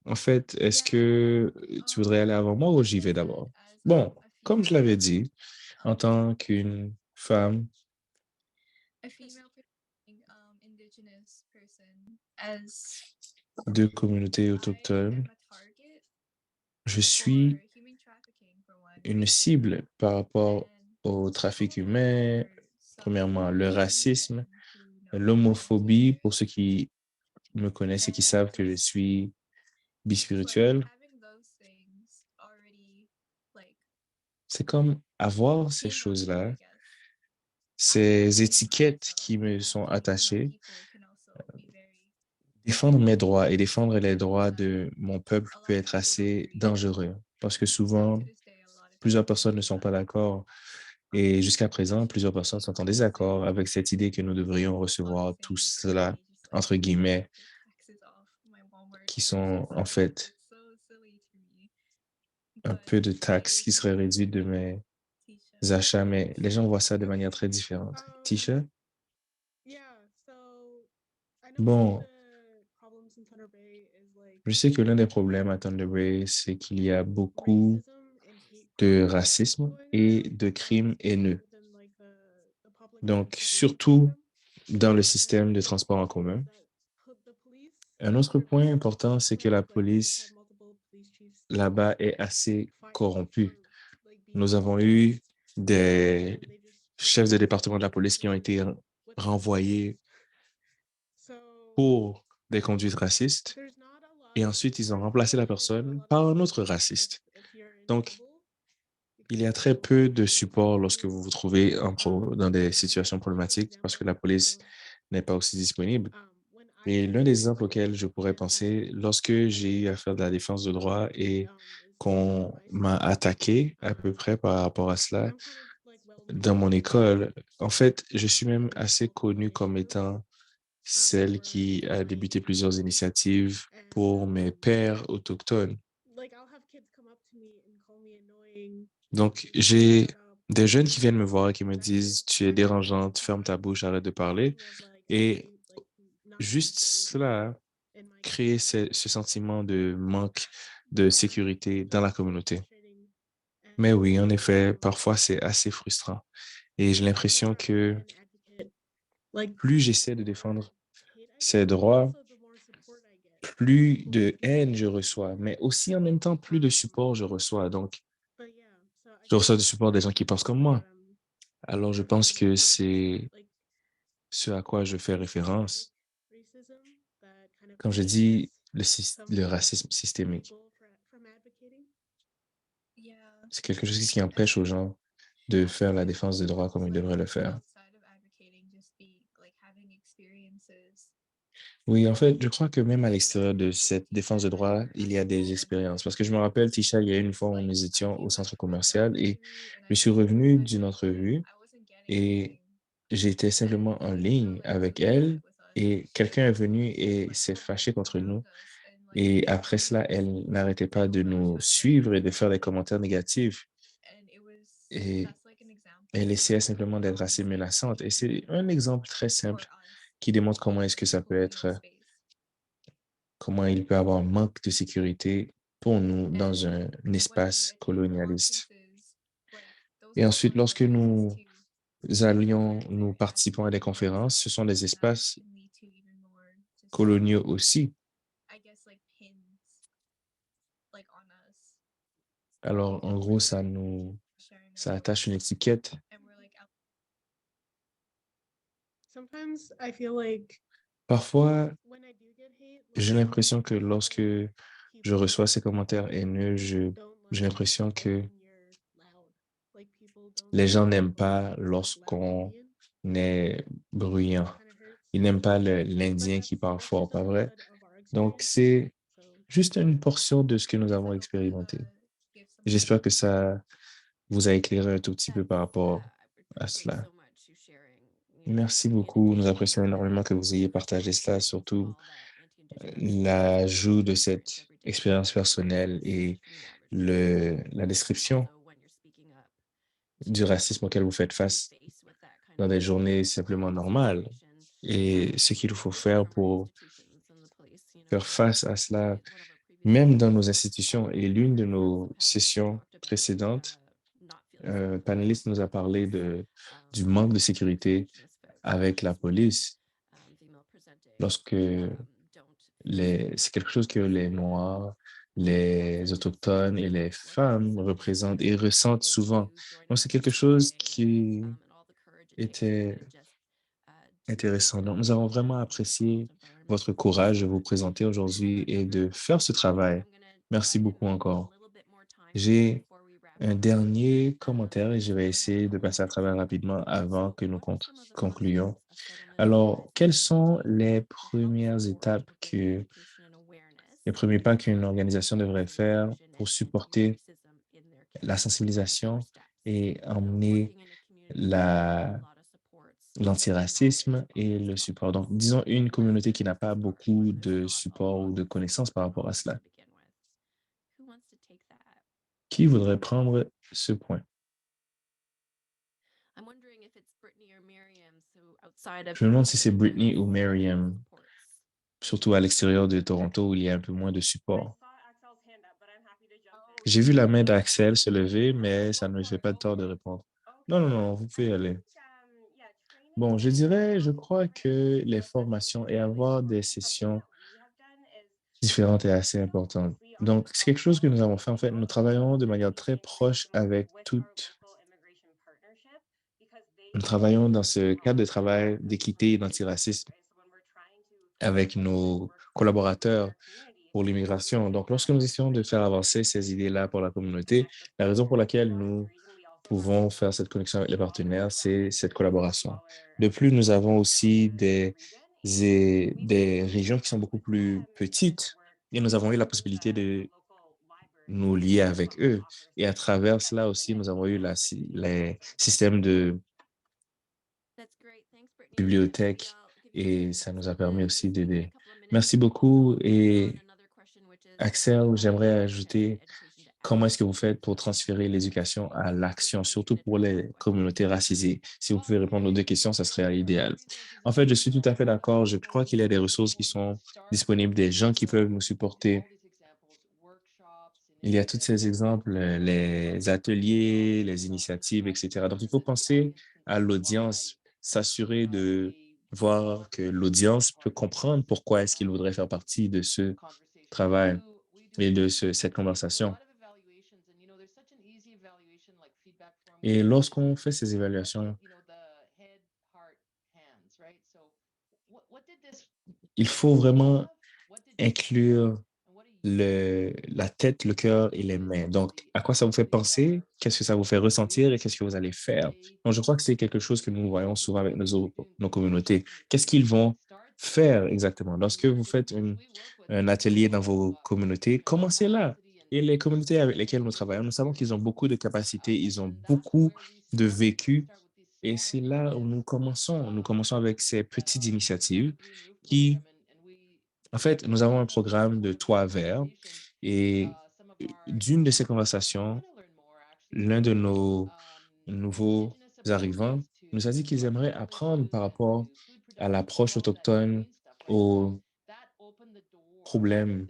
En fait, est-ce que tu voudrais aller avant moi ou j'y vais d'abord? Bon, comme je l'avais dit, en tant qu'une femme A female indigenous person as de communauté autochtone, a target je suis for human trafficking for one. une cible par rapport au trafic humain, premièrement, le racisme, l'homophobie, pour ceux qui me connaissent et qui savent que je suis bispirituel. C'est comme avoir ces choses-là, ces étiquettes qui me sont attachées, défendre mes droits et défendre les droits de mon peuple peut être assez dangereux parce que souvent, plusieurs personnes ne sont pas d'accord et jusqu'à présent, plusieurs personnes sont en désaccord avec cette idée que nous devrions recevoir tout cela, entre guillemets, qui sont en fait un peu de taxes qui seraient réduites de mes achats, mais les gens voient ça de manière très différente. Tisha? Bon, je sais que l'un des problèmes à Thunder Bay, c'est qu'il y a beaucoup de racisme et de crimes haineux. Donc, surtout dans le système de transport en commun. Un autre point important, c'est que la police là-bas est assez corrompue. Nous avons eu des chefs de département de la police qui ont été renvoyés pour des conduites racistes et ensuite ils ont remplacé la personne par un autre raciste. Donc, il y a très peu de support lorsque vous vous trouvez dans des situations problématiques parce que la police n'est pas aussi disponible. Et l'un des exemples auxquels je pourrais penser, lorsque j'ai eu à faire de la défense de droit et qu'on m'a attaqué à peu près par rapport à cela dans mon école, en fait, je suis même assez connu comme étant celle qui a débuté plusieurs initiatives pour mes pairs autochtones. Donc, j'ai des jeunes qui viennent me voir et qui me disent, tu es dérangeante, ferme ta bouche, arrête de parler. Et juste cela crée ce sentiment de manque de sécurité dans la communauté. Mais oui, en effet, parfois c'est assez frustrant. Et j'ai l'impression que plus j'essaie de défendre ces droits, plus de haine je reçois, mais aussi en même temps, plus de support je reçois. Donc, je reçois du support des gens qui pensent comme moi. Alors, je pense que c'est ce à quoi je fais référence quand je dis le racisme systémique. C'est quelque chose qui empêche aux gens de faire la défense des droits comme ils devraient le faire. outside of advocating, just be like having experiences. Oui, en fait, je crois que même à l'extérieur de cette défense de droit, il y a des expériences. Parce que je me rappelle, Tisha, il y a une fois où nous étions au centre commercial et je suis revenu d'une entrevue et j'étais simplement en ligne avec elle et quelqu'un est venu et s'est fâché contre nous. Et après cela, elle n'arrêtait pas de nous suivre et de faire des commentaires négatifs. Et elle essayait simplement d'être assez menaçante. Et c'est un exemple très simple qui démontre comment est-ce que ça peut être, comment il peut y avoir un manque de sécurité pour nous dans un espace colonialiste. Et ensuite, lorsque nous nous participons à des conférences, ce sont des espaces coloniaux aussi. Alors, en gros, ça attache une étiquette. Sometimes I feel like Parfois, when I do get hate, j'ai like, l'impression que lorsque je people reçois ces commentaires haineux, don't j'ai like l'impression que when you're loud. Like people don't les gens like n'aiment when pas you're, like, lorsqu'on loud Indian. est bruyant. Kinda hurts. Ils n'aiment pas But l'Indien qui parle that's fort, just a pas little vrai? bit of our Donc, experience. c'est So juste une portion de ce que nous avons expérimenté. J'espère que ça vous a éclairé un tout petit peu par rapport à cela. Merci beaucoup. Nous apprécions énormément que vous ayez partagé cela, surtout l'ajout de cette expérience personnelle et la description du racisme auquel vous faites face dans des journées simplement normales et ce qu'il faut faire pour faire face à cela, même dans nos institutions. Et l'une de nos sessions précédentes, un panéliste nous a parlé du manque de sécurité avec la police lorsque c'est quelque chose que les Noirs, les Autochtones et les femmes représentent et ressentent souvent. Donc, c'est quelque chose qui était intéressant. Donc, nous avons vraiment apprécié votre courage de vous présenter aujourd'hui et de faire ce travail. Merci beaucoup encore. J'ai un dernier commentaire et je vais essayer de passer à travers rapidement avant que nous concluions. Alors, quelles sont les premières étapes les premiers pas qu'une organisation devrait faire pour supporter la sensibilisation et emmener l'antiracisme et le support? Donc, disons une communauté qui n'a pas beaucoup de support ou de connaissances par rapport à cela. Qui voudrait prendre ce point? Je me demande si c'est Brittany ou Miriam, surtout à l'extérieur de Toronto où il y a un peu moins de support. J'ai vu la main d'Axel se lever, mais ça ne me fait pas de tort de répondre. Non, non, non, vous pouvez y aller. Bon, je dirais, je crois que les formations et avoir des sessions différentes est assez important. Donc, c'est quelque chose que nous avons fait. En fait, nous travaillons de manière très proche avec nous travaillons dans ce cadre de travail d'équité et d'antiracisme avec nos collaborateurs pour l'immigration. Donc, lorsque nous essayons de faire avancer ces idées-là pour la communauté, la raison pour laquelle nous pouvons faire cette connexion avec les partenaires, c'est cette collaboration. De plus, nous avons aussi des régions qui sont beaucoup plus petites et nous avons eu la possibilité de nous lier avec eux. Et à travers cela aussi, nous avons eu les systèmes de bibliothèque et ça nous a permis aussi d'aider. Merci beaucoup. Et Axel, j'aimerais ajouter comment est-ce que vous faites pour transférer l'éducation à l'action, surtout pour les communautés racisées? Si vous pouvez répondre aux deux questions, ça serait idéal. En fait, je suis tout à fait d'accord. Je crois qu'il y a des ressources qui sont disponibles, des gens qui peuvent nous supporter. Il y a tous ces exemples, les ateliers, les initiatives, etc. Donc, il faut penser à l'audience, s'assurer de voir que l'audience peut comprendre pourquoi est-ce qu'il voudrait faire partie de ce travail et de cette conversation. Et lorsqu'on fait ces évaluations, il faut vraiment inclure la tête, le cœur et les mains. Donc, à quoi ça vous fait penser? Qu'est-ce que ça vous fait ressentir et qu'est-ce que vous allez faire? Donc, je crois que c'est quelque chose que nous voyons souvent avec nos communautés. Qu'est-ce qu'ils vont faire exactement? Lorsque vous faites un atelier dans vos communautés, commencez là. Et les communautés avec lesquelles nous travaillons, nous savons qu'ils ont beaucoup de capacités, ils ont beaucoup de vécu. Et c'est là où nous commençons. Nous commençons avec ces petites initiatives qui, en fait, nous avons un programme de toit vert et d'une de ces conversations, l'un de nos nouveaux arrivants nous a dit qu'ils aimeraient apprendre par rapport à l'approche autochtone aux problèmes.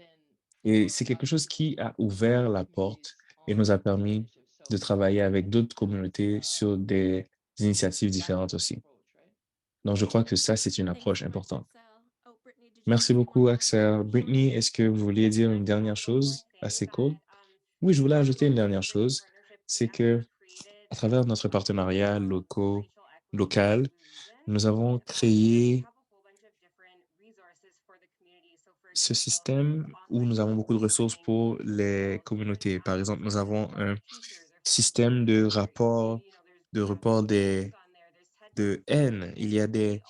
Et c'est quelque chose qui a ouvert la porte et nous a permis de travailler avec d'autres communautés sur des initiatives différentes aussi. Donc, je crois que ça, c'est une approche importante. Merci beaucoup, Axel. Brittany, est-ce que vous vouliez dire une dernière chose assez courte? Oui, je voulais ajouter une dernière chose. C'est que à travers notre partenariat local, nous avons créé ce système où nous avons beaucoup de ressources pour les communautés. Par exemple, nous avons un système de report de haine. Il y a des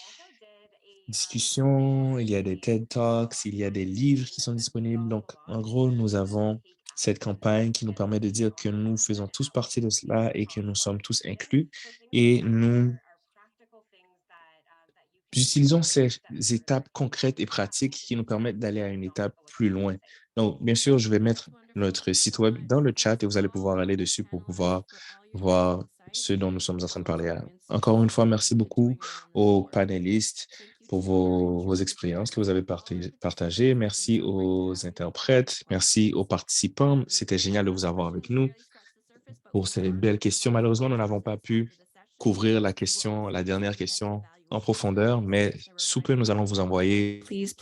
discussions, il y a des TED Talks, il y a des livres qui sont disponibles. Donc, en gros, nous avons cette campagne qui nous permet de dire que nous faisons tous partie de cela et que nous sommes tous inclus. Et nous utilisons ces étapes concrètes et pratiques qui nous permettent d'aller à une étape plus loin. Donc, bien sûr, je vais mettre notre site web dans le chat et vous allez pouvoir aller dessus pour pouvoir voir ce dont nous sommes en train de parler. Encore une fois, merci beaucoup aux panélistes pour vos expériences que vous avez partagées. Merci aux interprètes. Merci aux participants. C'était génial de vous avoir avec nous pour ces belles questions. Malheureusement, nous n'avons pas pu couvrir la dernière question en profondeur, mais sous peu, nous allons vous envoyer Please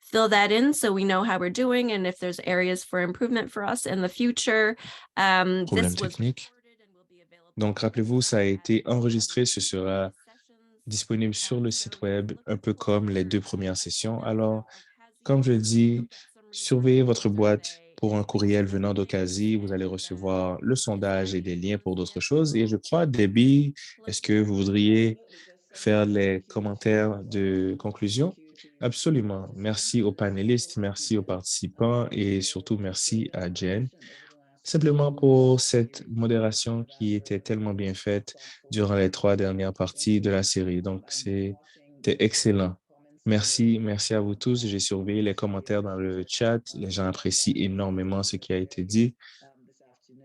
fill that in so we know how we're doing and if there's areas for improvement for us in the future. problèmes techniques. Donc, rappelez-vous, ça a été enregistré, ce sera disponible sur le site web, un peu comme les 2 premières sessions. Alors, comme je dis, surveillez votre boîte pour un courriel venant d'Ocasi. Vous allez recevoir le sondage et des liens pour d'autres choses. Et je crois, Debbie, est-ce que vous voudriez faire les commentaires de conclusion? Absolument. Merci aux panélistes, merci aux participants et surtout merci à Jen. Simplement pour cette modération qui était tellement bien faite durant les 3 dernières parties de la série. Donc, c'était excellent. Merci, merci à vous tous. J'ai surveillé les commentaires dans le chat. Les gens apprécient énormément ce qui a été dit.